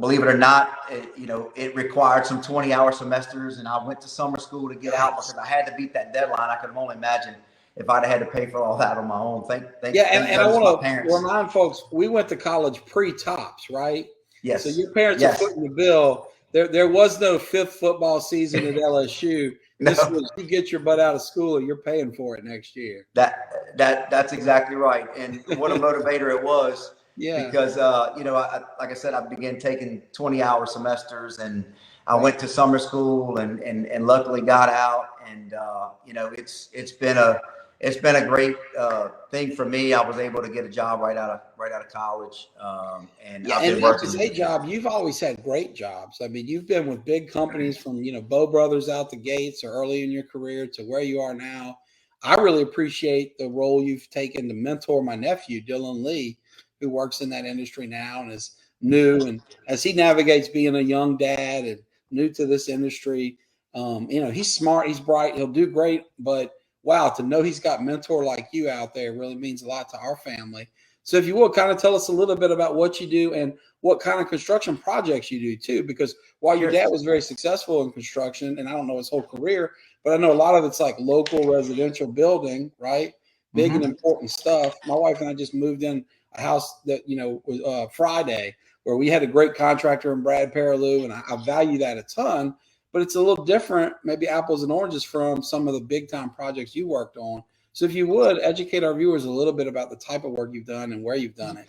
Speaker 2: believe it or not, it required some 20-hour semesters, and I went to summer school to get out because I had to beat that deadline. I could have only imagined if I'd had to pay for all that on my own. Thank
Speaker 1: and I want to
Speaker 2: parents.
Speaker 1: remind folks, we went to college pre-tops, right?
Speaker 2: Yes.
Speaker 1: So your parents are footing the bill. There was no fifth football season at LSU. This was, you get your butt out of school, you're paying for it next year.
Speaker 2: That's exactly right. And what a motivator it was.
Speaker 1: Yeah.
Speaker 2: Because like I said, I began taking 20-hour semesters, and I went to summer school, and luckily got out. And it's been a great thing for me. I was able to get a job right out of college. And I've been
Speaker 1: not just a job. You've always had great jobs. I mean, you've been with big companies from Bow Brothers out the gates, or early in your career, to where you are now. I really appreciate the role you've taken to mentor my nephew, Dylan Lee, who works in that industry now and is new. And as he navigates being a young dad and new to this industry, he's smart, he's bright, he'll do great. But wow, to know he's got a mentor like you out there really means a lot to our family. So if you will, kind of tell us a little bit about what you do and what kind of construction projects you do too, because while your dad was very successful in construction, and I don't know his whole career, but I know a lot of it's like local residential building, right? Big and important stuff. My wife and I just moved in a house that, was Friday, where we had a great contractor in Brad Perilou, and I value that a ton, but it's a little different, maybe apples and oranges, from some of the big time projects you worked on. So if you would educate our viewers a little bit about the type of work you've done and where you've done it.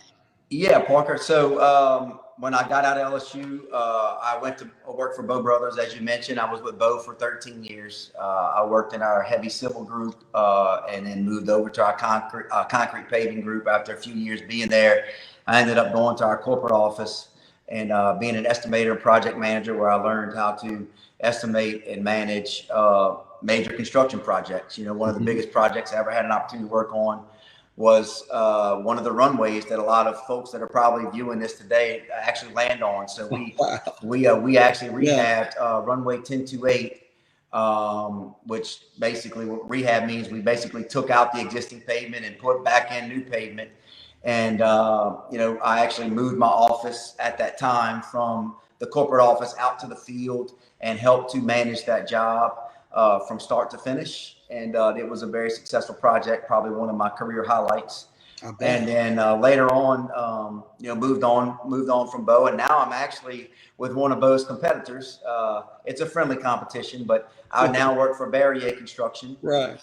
Speaker 2: Yeah, Parker. So when I got out of LSU, I went to work for Bow Brothers. As you mentioned, I was with Bow for 13 years. I worked in our heavy civil group, and then moved over to our concrete paving group. After a few years being there, I ended up going to our corporate office and being an estimator and project manager, where I learned how to estimate and manage major construction projects. One of the biggest projects I ever had an opportunity to work on was one of the runways that a lot of folks that are probably viewing this today actually land on. So we actually rehabbed runway 1028, which basically, what rehab means, we basically took out the existing pavement and put back in new pavement. And I actually moved my office at that time from the corporate office out to the field and helped to manage that job from start to finish. And it was a very successful project, probably one of my career highlights. And then later on, moved on from Bow, and now I'm actually with one of Bow's competitors. It's a friendly competition, but I now work for Barrier Construction.
Speaker 1: Right.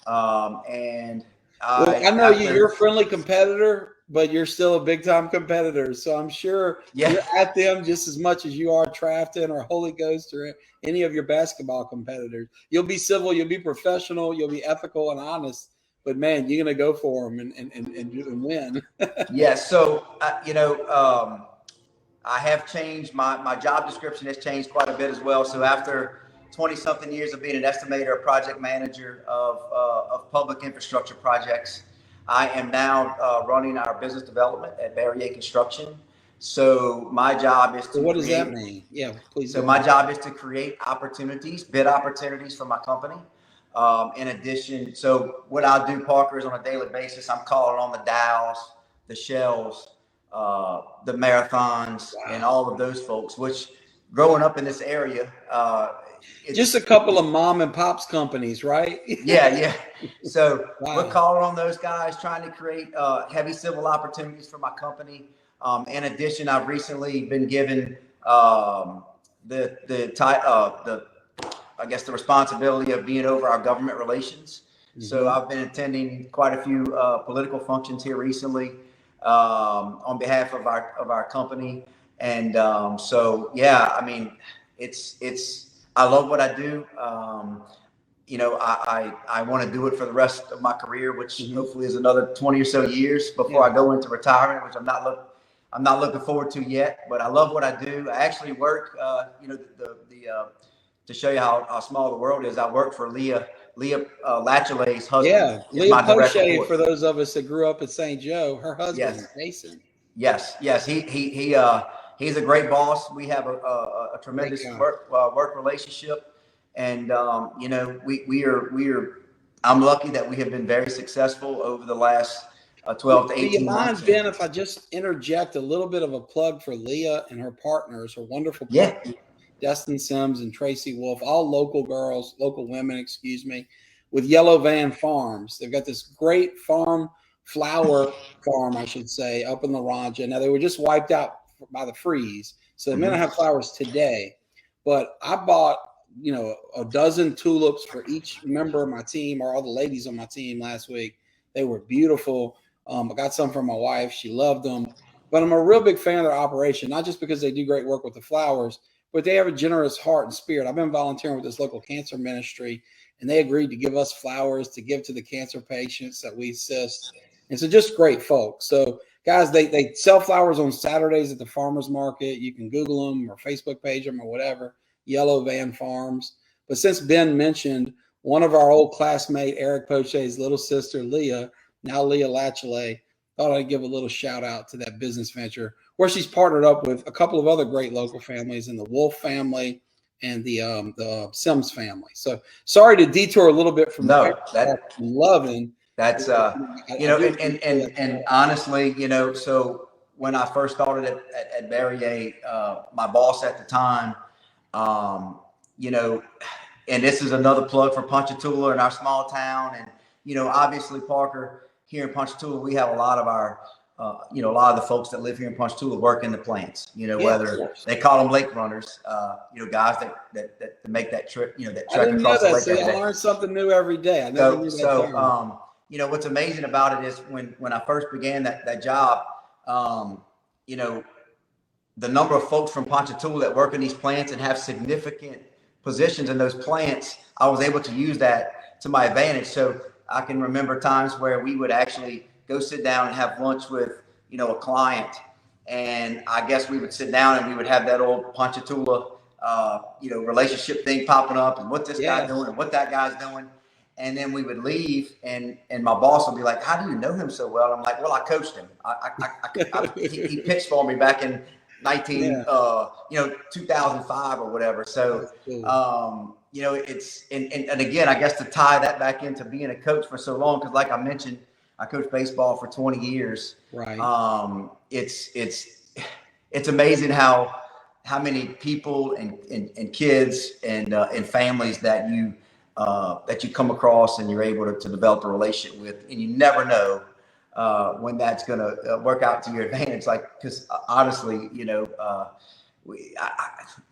Speaker 2: And
Speaker 1: I know you're a friendly competitor, but you're still a big time competitor. So I'm sure you're at them just as much as you are Trafton or Holy Ghost or any of your basketball competitors. You'll be civil, you'll be professional, you'll be ethical and honest, but man, you're going to go for them and win.
Speaker 2: Yeah. So, I have changed my job description has changed quite a bit as well. So after 20 something years of being an estimator, a project manager of public infrastructure projects, I am now running our business development at Barrier Construction. So my job is to
Speaker 1: what does that mean? Yeah, please.
Speaker 2: So my job is to create opportunities, bid opportunities for my company. In addition, so what I'll do, Parker, is on a daily basis, I'm calling on the Dows, the Shells, the Marathons, and all of those folks, which growing up in this area,
Speaker 1: just a couple of mom and pops companies, right?
Speaker 2: Yeah. So we're calling on those guys, trying to create heavy civil opportunities for my company. In addition, I've recently been given the responsibility of being over our government relations. So I've been attending quite a few political functions here recently on behalf of our company. And I love what I do. I want to do it for the rest of my career, which hopefully is another 20 or so years before I go into retirement, which I'm not looking forward to yet. But I love what I do. I actually work, to show you how small the world is. I work for Leah Lachelay's husband.
Speaker 1: Yeah, Leah Poche, for those of us that grew up in St. Joe, her husband, Mason.
Speaker 2: Yes. He's a great boss. We have a tremendous work relationship, and I'm lucky that we have been very successful over the last 12 to
Speaker 1: Do you
Speaker 2: 18
Speaker 1: mind,
Speaker 2: months.
Speaker 1: Ben, if I just interject a little bit of a plug for Leah and her partners, her wonderful
Speaker 2: Yeah.
Speaker 1: partners, Destin Sims and Tracy Wolf, all local girls, local women, excuse me, with Yellow Van Farms. They've got this great flower farm, I should say, up in La Ranja. Now, they were just wiped out by the freeze, so they may not have flowers today. But I bought, a dozen tulips for each member of my team, or all the ladies on my team last week. They were beautiful. I got some for my wife. She loved them. But I'm a real big fan of their operation, not just because they do great work with the flowers, but they have a generous heart and spirit. I've been volunteering with this local cancer ministry, and they agreed to give us flowers to give to the cancer patients that we assist. And so just great folks. So guys, they sell flowers on Saturdays at the farmers market. You can Google them or Facebook page them or whatever, Yellow Van Farms. But since Ben mentioned one of our old classmate, Eric Poche's little sister, Leah, now Leah Latchley, thought I'd give a little shout out to that business venture where she's partnered up with a couple of other great local families in the Wolf family and the Sims family. So sorry to detour a little bit from loving.
Speaker 2: That's and honestly, so when I first started at Barrier, my boss at the time, and this is another plug for Ponchatoula in our small town. And, obviously, Parker, here in Ponchatoula, we have a lot of our, a lot of the folks that live here in Ponchatoula work in the plants, whether they call them lake runners, guys that make that trip, that trek across the lake.
Speaker 1: I learn something new every day. I never knew that term.
Speaker 2: What's amazing about it is when I first began that job, the number of folks from Ponchatoula that work in these plants and have significant positions in those plants, I was able to use that to my advantage. So I can remember times where we would actually go sit down and have lunch with, a client. And I guess we would sit down and we would have that old Ponchatoula, relationship thing popping up and what this guy's doing and what that guy's doing. And then we would leave and my boss would be like, "How do you know him so well?" I'm like, "Well, I coached him. He pitched for me back in 2005 or whatever." So, it's, and again, I guess to tie that back into being a coach for so long, because like I mentioned, I coached baseball for 20 years.
Speaker 1: Right.
Speaker 2: It's amazing how many people and kids and families that you come across and you're able to develop a relationship with, and you never know when that's going to work out to your advantage. Like, because honestly,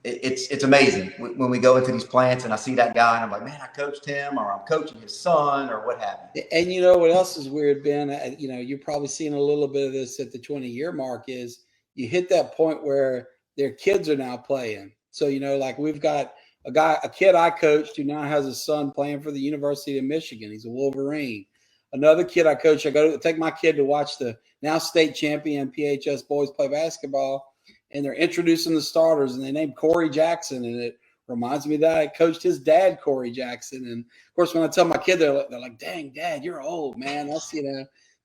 Speaker 2: it's amazing when we go into these plants and I see that guy and I'm like, man, I coached him, or I'm coaching his son, or what have you.
Speaker 1: And what else is weird, Ben? You're probably seeing a little bit of this at the 20-year mark. Is you hit that point where their kids are now playing. So like we've got a kid I coached who now has a son playing for the University of Michigan. He's a Wolverine. Another kid I coach, I go to take my kid to watch the now state champion PHS boys play basketball, and they're introducing the starters, and they named Corey Jackson, and it reminds me that I coached his dad, Corey Jackson. And of course, when I tell my kid, they're like, "Dang, Dad, you're old, man." That's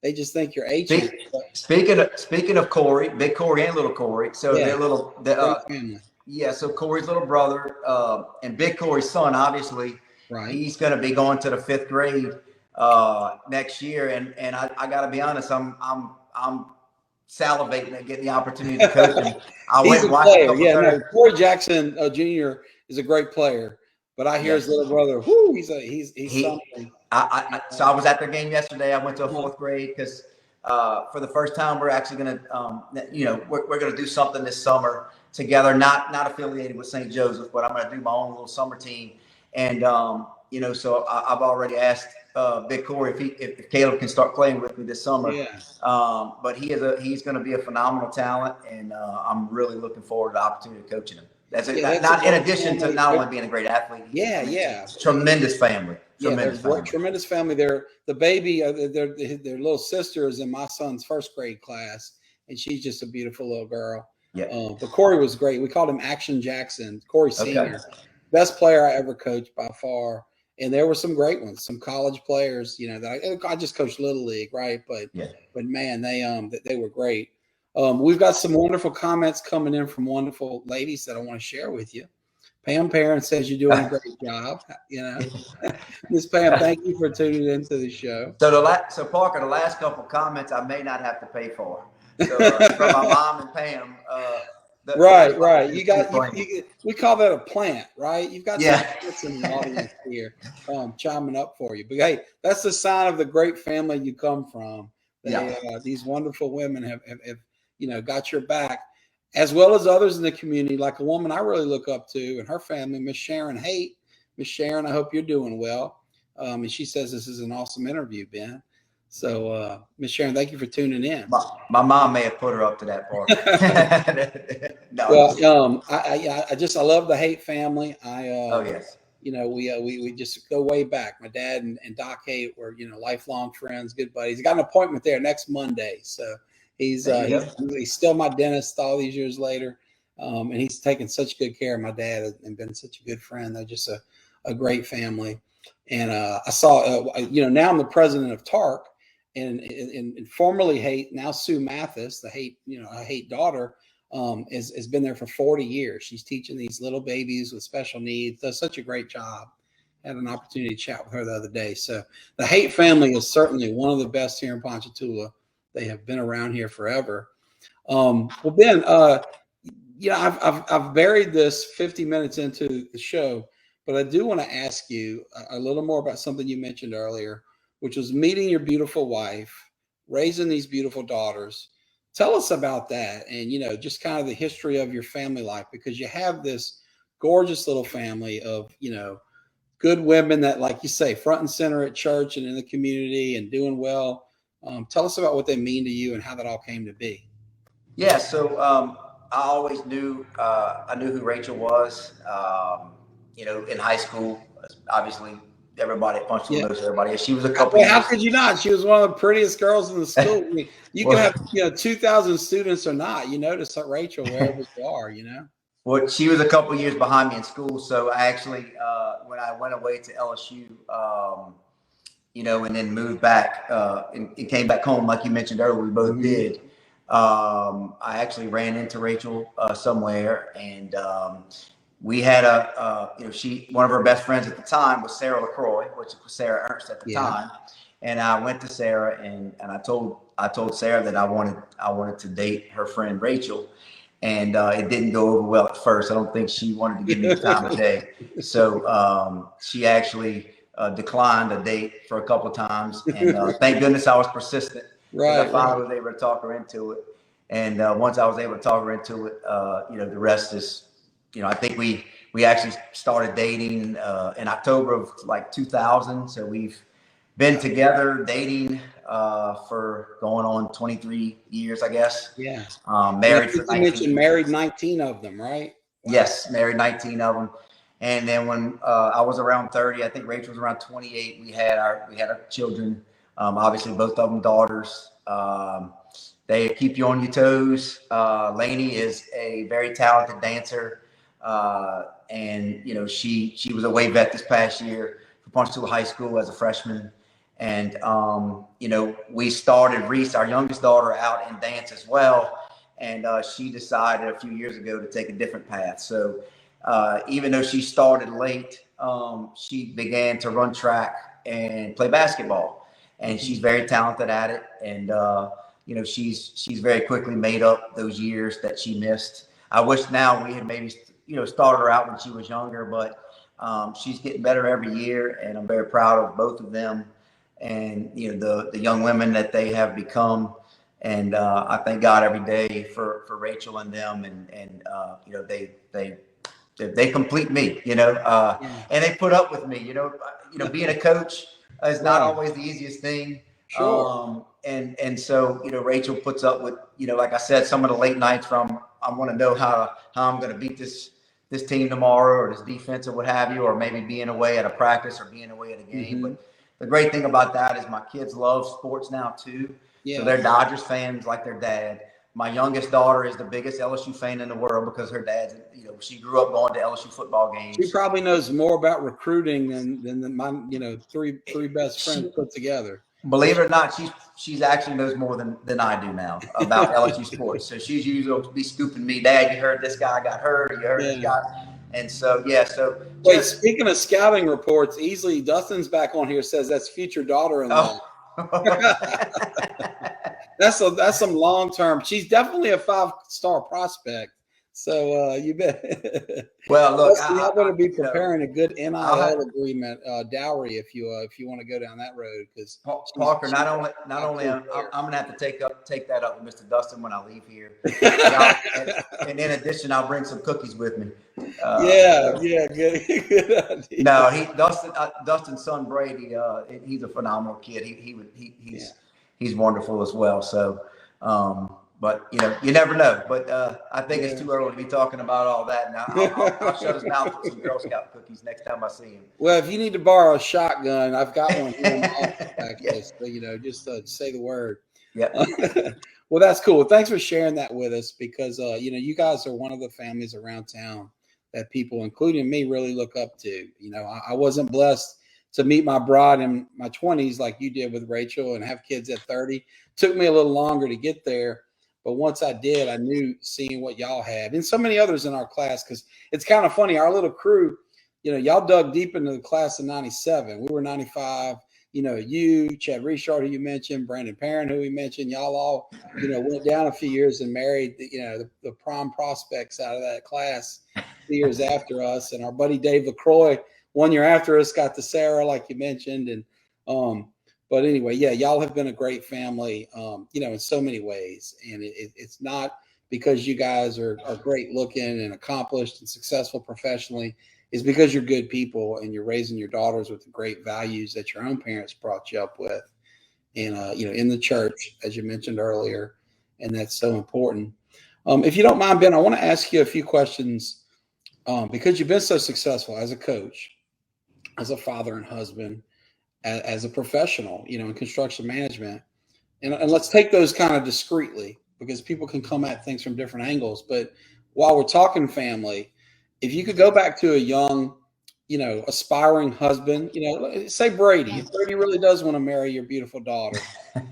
Speaker 1: they just think you're ancient.
Speaker 2: Speaking of Corey, big Corey and little Corey, so they're little. Yeah, so Corey's little brother and big Corey's son, obviously, he's going to be going to the 5th grade next year, and I got to be honest, I'm salivating at getting the opportunity to coach him.
Speaker 1: He's a player. Corey Jackson Jr. is a great player, but I hear his little brother. Whoo, he's something.
Speaker 2: So I was at their game yesterday. I went to a 4th grade because for the first time we're actually going to, we're going to do something this summer together, not affiliated with St. Joseph, but I'm going to do my own little summer team. And, so I've already asked Big Corey if Caleb can start playing with me this summer. But he's going to be a phenomenal talent, and I'm really looking forward to the opportunity of coaching him. In addition to not only being a great athlete. Tremendous family.
Speaker 1: Tremendous family. They're the baby. Their little sister is in my son's 1st grade class, and she's just a beautiful little girl. But Corey was great. We called him Action Jackson. Corey Senior, best player I ever coached by far. And there were some great ones, some college players. That I just coached Little League, right? But man, they were great. We've got some wonderful comments coming in from wonderful ladies that I want to share with you. Pam Perrin says you're doing a great job. You know, Miss Pam, thank you for tuning into the show.
Speaker 2: So Parker, the last couple comments I may not have to pay for. So from my mom and Pam.
Speaker 1: Right. We call that a plant, right? You've got some plants in the audience here, chiming up for you. But hey, that's the sign of the great family you come from. These wonderful women have got your back, as well as others in the community, like a woman I really look up to and her family, Miss Sharon Haight. Miss Sharon, I hope you're doing well. And she says this is an awesome interview, Ben. So, Miss Sharon, thank you for tuning in.
Speaker 2: My mom may have put her up to that part.
Speaker 1: No, well, I love the Haight family.
Speaker 2: Yes.
Speaker 1: We just go way back. My dad and Doc Haight were, lifelong friends, good buddies. He got an appointment there next Monday. So he's still my dentist all these years later. And he's taken such good care of my dad and been such a good friend. They're just a great family. And I saw, now I'm the president of TARC, and formerly Haight, now Sue Mathis, the Haight, a Haight daughter, has been there for 40 years. She's teaching these little babies with special needs. Does such a great job. Had an opportunity to chat with her the other day. So the Haight family is certainly one of the best here in Ponchatoula. They have been around here forever. Well, Ben, I've buried this 50 minutes into the show, but I do want to ask you a little more about something you mentioned earlier, which was meeting your beautiful wife, raising these beautiful daughters. Tell us about that and, just kind of the history of your family life, because you have this gorgeous little family of, good women that, like you say, front and center at church and in the community and doing well. Tell us about what they mean to you and how that all came to be.
Speaker 2: Yeah. So I always knew, I knew who Rachel was, in high school. Obviously, everybody at Ponchatoula knows everybody. She was a couple.
Speaker 1: How could you not? She was one of the prettiest girls in the school. I mean, you can have 2,000 students or not. You notice Rachel wherever you are.
Speaker 2: Well, she was a couple years behind me in school. So I actually, when I went away to LSU, and then moved back and came back home, like you mentioned earlier, we both did. I actually ran into Rachel somewhere, and we had one of her best friends at the time was Sarah LaCroix, which was Sarah Ernst at the time. And I went to Sarah and I told Sarah that I wanted to date her friend Rachel. And it didn't go over well at first. I don't think she wanted to give me the time of day. So she actually declined a date for a couple of times. And thank goodness I was persistent. I finally was able to talk her into it. And once I was able to talk her into it, the rest is, I think we actually started dating in October of 2000. So we've been together dating for going on 23 years, I guess.
Speaker 1: Yeah.
Speaker 2: Married for 19
Speaker 1: years. You mentioned married 19 of them, right?
Speaker 2: Wow. Yes, married 19 of them. And then when I was around 30, I think Rachel was around 28. We had our children. Obviously, both of them daughters. They keep you on your toes. Lainey is a very talented dancer, and she was a wave vet this past year for Ponchatoula High School as a freshman. And, we started Reese, our youngest daughter, out in dance as well. And she decided a few years ago to take a different path. So even though she started late, she began to run track and play basketball. And she's very talented at it. And, she's very quickly made up those years that she missed. I wish now we had maybe, started her out when she was younger, but she's getting better every year. And I'm very proud of both of them. And the young women that they have become, and I thank God every day for Rachel and them, and they complete me, and they put up with me, being a coach is not always the easiest thing.
Speaker 1: Sure.
Speaker 2: And so Rachel puts up with like I said, some of the late nights from I want to know how I'm going to beat this team tomorrow, or this defense, or what have you, or maybe being away at a practice or being away at a game, but the great thing about that is my kids love sports now too. Yeah. So they're Dodgers fans like their dad. My youngest daughter is the biggest LSU fan in the world because her dad's, she grew up going to LSU football games.
Speaker 1: She probably knows more about recruiting than my, three best friends put together.
Speaker 2: Believe it or not, she's actually knows more than I do now about LSU sports. So she's usually be scooping me, Dad, you heard this guy got hurt, or you heard this guy. And so, yeah, so
Speaker 1: wait, speaking of scouting reports, easily Dustin's back on here, says that's future daughter-in-law. That's some long-term. She's definitely a 5-star prospect. So you bet.
Speaker 2: Well, look,
Speaker 1: I'm going to be preparing a good NIL agreement, dowry, if you want to go down that road. Because
Speaker 2: Parker, not only I'm going to have to take that up with Mr. Dustin when I leave here, and in addition, I'll bring some cookies with me.
Speaker 1: Good idea.
Speaker 2: No, Dustin's son Brady, he's a phenomenal kid. He's wonderful as well. So. But you never know. But I think it's too early to be talking about all that now. I'll shut his mouth with some Girl Scout cookies next time I see him.
Speaker 1: Well, if you need to borrow a shotgun, I've got one here in my office back there. So, just say the word.
Speaker 2: Yeah.
Speaker 1: Well, that's cool. Thanks for sharing that with us because you guys are one of the families around town that people, including me, really look up to. I wasn't blessed to meet my bride in my 20s like you did with Rachel and have kids at 30. Took me a little longer to get there. But once I did, I knew seeing what y'all had and so many others in our class, because it's kind of funny. Our little crew, y'all dug deep into the class of 97. We were 95. You, Chad Richard, who you mentioned, Brandon Perrin, who we mentioned, y'all all, went down a few years and married, the prime prospects out of that class 2 years after us. And our buddy Dave LaCroix, 1 year after us, got to Sarah, like you mentioned. And, but anyway, yeah, y'all have been a great family, in so many ways. And it's not because you guys are great looking and accomplished and successful professionally. It's because you're good people and you're raising your daughters with the great values that your own parents brought you up with. And, in the church, as you mentioned earlier, and that's so important. If you don't mind, Ben, I want to ask you a few questions because you've been so successful as a coach, as a father and husband, as a professional, in construction management. And let's take those kind of discreetly because people can come at things from different angles. But while we're talking family, if you could go back to a young, aspiring husband, say Brady, if Brady really does want to marry your beautiful daughter,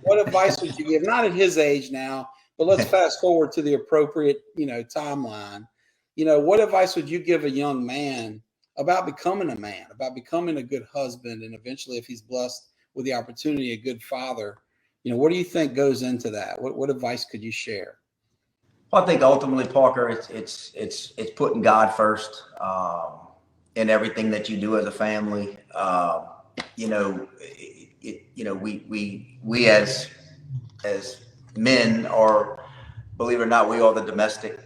Speaker 1: what advice would you give? Not at his age now, but let's fast forward to the appropriate, timeline. What advice would you give a young man about becoming a man, about becoming a good husband, and eventually, if he's blessed with the opportunity, a good father? What do you think goes into that? What advice could you share?
Speaker 2: Well, I think ultimately, Parker, it's putting God first in everything that you do as a family. We as men are, believe it or not, we are the domestic,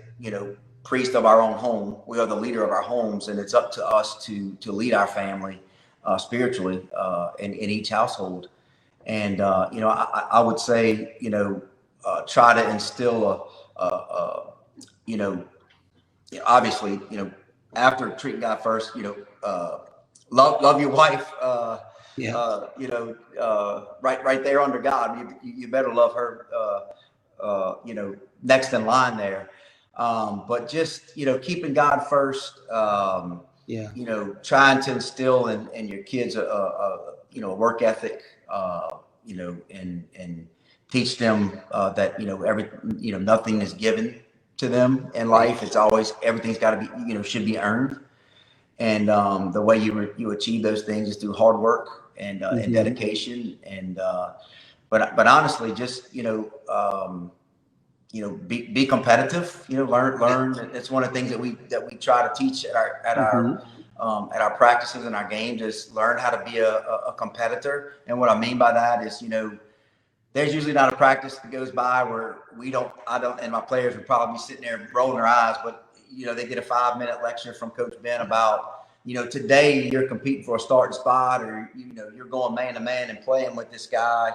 Speaker 2: priest of our own home. We are the leader of our homes, and it's up to us to lead our family spiritually in each household. And I would say try to instill obviously after treating God first, love your wife. Right there under God, you better love her. Next in line there. But just, keeping God first, trying to instill in your kids a work ethic, and teach them that, nothing is given to them in life. It's always, everything's got to be, should be earned. And the way you achieve those things is through hard work and dedication. And but honestly, just, be competitive, learn. It's one of the things that we try to teach at our practices and our games is learn how to be a competitor. And what I mean by that is, there's usually not a practice that goes by where I don't, and my players would probably be sitting there rolling their eyes, but they get a 5-minute lecture from Coach Ben about, today you're competing for a starting spot, or, you're going man to man and playing with this guy,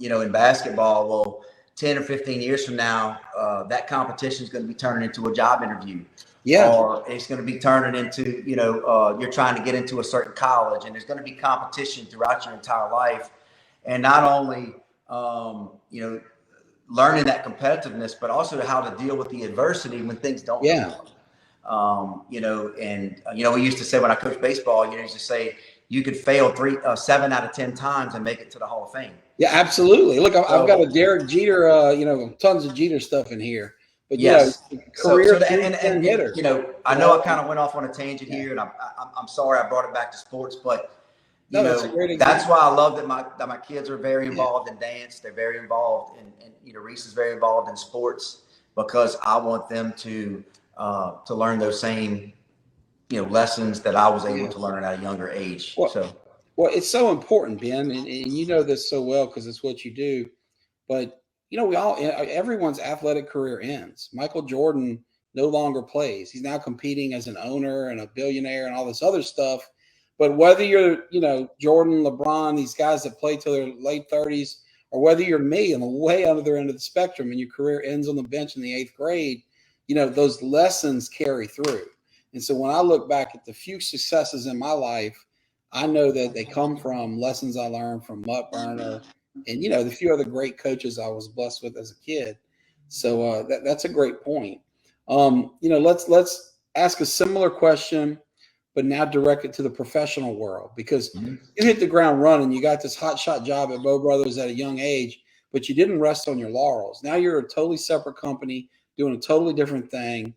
Speaker 2: in basketball. Well, 10 or 15 years from now, that competition is going to be turning into a job interview. Yeah. Or it's going to be turning into, you're trying to get into a certain college, and there's going to be competition throughout your entire life. And not only, learning that competitiveness, but also how to deal with the adversity when things don't. Yeah. We used to say when I coached baseball, used to say you could fail 7 out of 10 times and make it to the Hall of Fame.
Speaker 1: Yeah, absolutely. Look, I've got a Derek Jeter, tons of Jeter stuff in here. But
Speaker 2: Yes.
Speaker 1: career
Speaker 2: And
Speaker 1: hitter.
Speaker 2: I know I kind of went off on a tangent here, and I'm sorry I brought it back to sports, but
Speaker 1: That's a great example.
Speaker 2: that's why I love that my kids are very involved in dance. They're very involved in Reese is very involved in sports, because I want them to learn those same lessons that I was able to learn at a younger age.
Speaker 1: Well, it's so important, Ben, and you know this so well because it's what you do. But everyone's athletic career ends. Michael Jordan no longer plays. He's now competing as an owner and a billionaire and all this other stuff. But whether you're, Jordan, LeBron, these guys that play till their late 30s, or whether you're me on the way other end of the spectrum and your career ends on the bench in the 8th grade, those lessons carry through. And so when I look back at the few successes in my life, I know that they come from lessons I learned from Mutt Burner and, the few other great coaches I was blessed with as a kid. So that's a great point. Let's ask a similar question, but now direct it to the professional world, because you hit the ground running. You got this hotshot job at Bow Brothers at a young age, but you didn't rest on your laurels. Now you're a totally separate company doing a totally different thing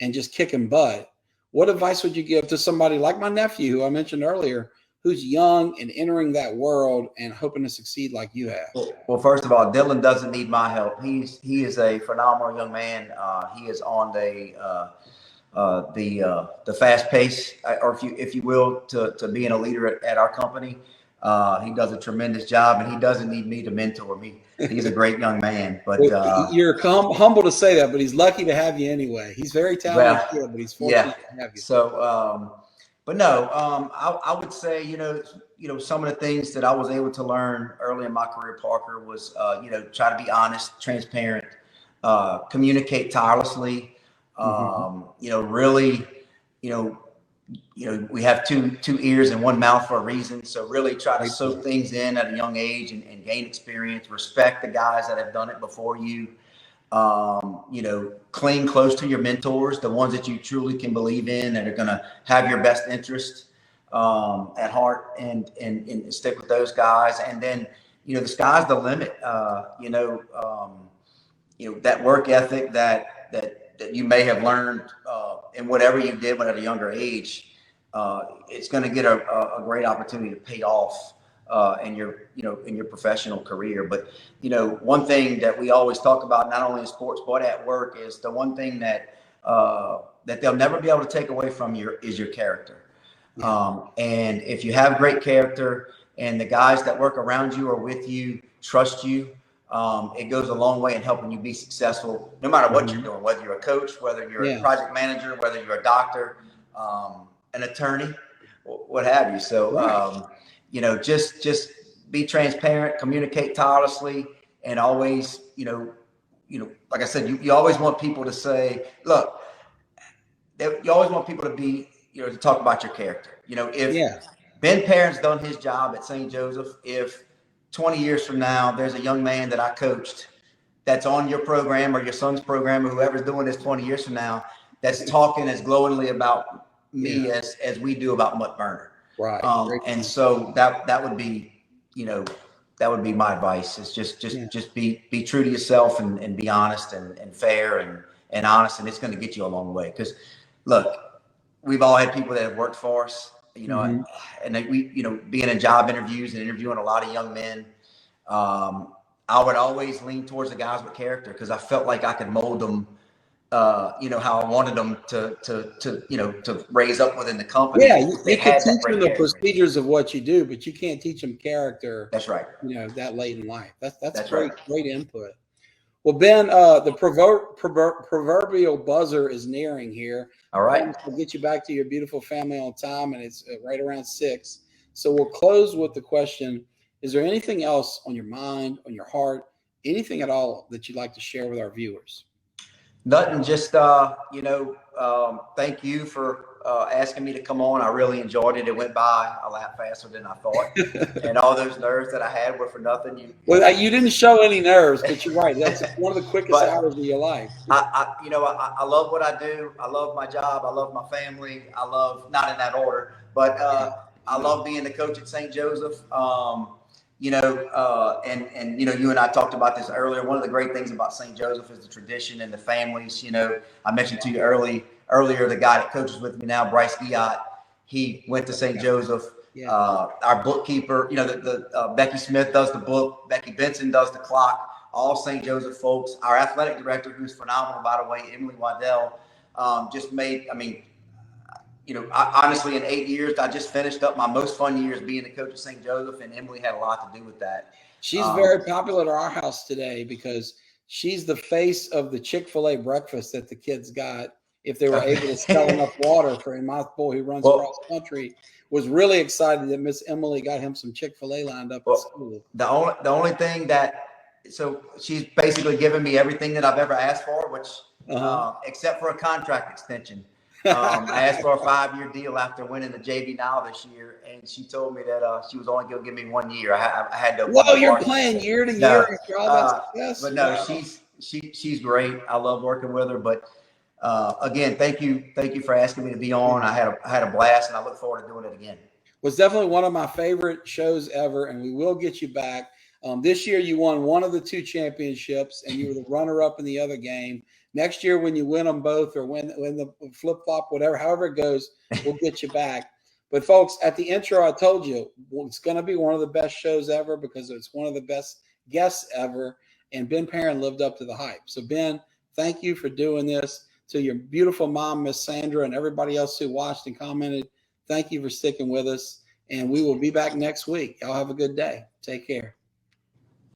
Speaker 1: and just kicking butt. What advice would you give to somebody like my nephew, who I mentioned earlier, who's young and entering that world and hoping to succeed like you have?
Speaker 2: Well, first of all, Dylan doesn't need my help. He is a phenomenal young man. He is on the fast pace, or if you will, to being a leader at our company. He does a tremendous job, and he doesn't need me to mentor me. He's a great young man. But
Speaker 1: you're humble to say that, but he's lucky to have you anyway. He's very talented, but he's fortunate to have you.
Speaker 2: So, but no, I would say, some of the things that I was able to learn early in my career, Parker, was, try to be honest, transparent, communicate tirelessly. Really, we have two ears and one mouth for a reason. So really try to soak things in at a young age and gain experience, respect the guys that have done it before you. Cling close to your mentors, the ones that you truly can believe in, that are going to have your best interest at heart, and stick with those guys. And then, the sky's the limit. That work ethic that you may have learned in whatever you did at a younger age, it's going to get a great opportunity to pay off in your professional career. But one thing that we always talk about, not only in sports but at work, is the one thing that they'll never be able to take away from you is your character. And if you have great character and the guys that work around you or with you trust you, it goes a long way in helping you be successful, no matter what you're doing, whether you're a coach, whether you're a project manager, whether you're a doctor, an attorney, what have you. So, just be transparent, communicate tirelessly, and always, like I said, you always want people to say, look, you always want people to be, to talk about your character. If Ben Perrin's done his job at St. Joseph, if 20 years from now, there's a young man that I coached that's on your program or your son's program or whoever's doing this 20 years from now, that's talking as glowingly about me as we do about Mutt Burner.
Speaker 1: Right.
Speaker 2: And so that would be, that would be my advice, is just be true to yourself and be honest and fair and honest. And it's going to get you a long way. Because look, we've all had people that have worked for us, and we, being in job interviews and interviewing a lot of young men, I would always lean towards the guys with character, because I felt like I could mold them, how I wanted them to raise up within the company.
Speaker 1: Yeah, you can teach them the procedures of what you do, but you can't teach them character.
Speaker 2: That's right.
Speaker 1: That late in life. That's great, right. Great input. Well, Ben, the proverbial buzzer is nearing here.
Speaker 2: All right.
Speaker 1: We'll get you back to your beautiful family on time, and it's right around 6. So we'll close with the question: is there anything else on your mind, on your heart, anything at all that you'd like to share with our viewers?
Speaker 2: Nothing. Just thank you for asking me to come on. I really enjoyed it. It went by a lot faster than I thought, and all those nerves that I had were for nothing.
Speaker 1: You didn't show any nerves, but you're right. That's one of the quickest hours of your life.
Speaker 2: I love what I do. I love my job. I love my family. I love, not in that order, but I love being the coach at St. Joseph. and you and I talked about this earlier. One of the great things about St. Joseph is the tradition and the families. I mentioned to you earlier the guy that coaches with me now, Bryce Giat. He went to St. Joseph.
Speaker 1: Yeah.
Speaker 2: Our bookkeeper, Becky Smith does the book. Becky Benson does the clock. All St. Joseph folks. Our athletic director, who's phenomenal, by the way, Emily Waddell, just made. Honestly, in 8 years, I just finished up my most fun years being the coach of St. Joseph, and Emily had a lot to do with that.
Speaker 1: She's very popular at our house today because she's the face of the Chick-fil-A breakfast that the kids got. If they were able to sell enough water for my boy who runs cross country, was really excited that Miss Emily got him some Chick-fil-A lined up at school.
Speaker 2: The only thing so she's basically given me everything that I've ever asked for, which except for a contract extension. I asked for a 5-year deal after winning the JV now this year, and she told me that she was only going to give me 1 year. I had to.
Speaker 1: Whoa, you're playing year to year after all that success.
Speaker 2: But no, she's great. I love working with her. But again, thank you for asking me to be on. I had a blast, and I look forward to doing it again.
Speaker 1: It was definitely one of my favorite shows ever, and we will get you back. This year, you won one of the 2 championships, and you were the runner-up in the other game. Next year, when you win them both or win the flip-flop, however it goes, we'll get you back. But, folks, at the intro, I told you it's going to be one of the best shows ever because it's one of the best guests ever, and Ben Perrin lived up to the hype. So, Ben, thank you for doing this. To your beautiful mom, Miss Sandra, and everybody else who watched and commented, thank you for sticking with us, and we will be back next week. Y'all have a good day. Take care.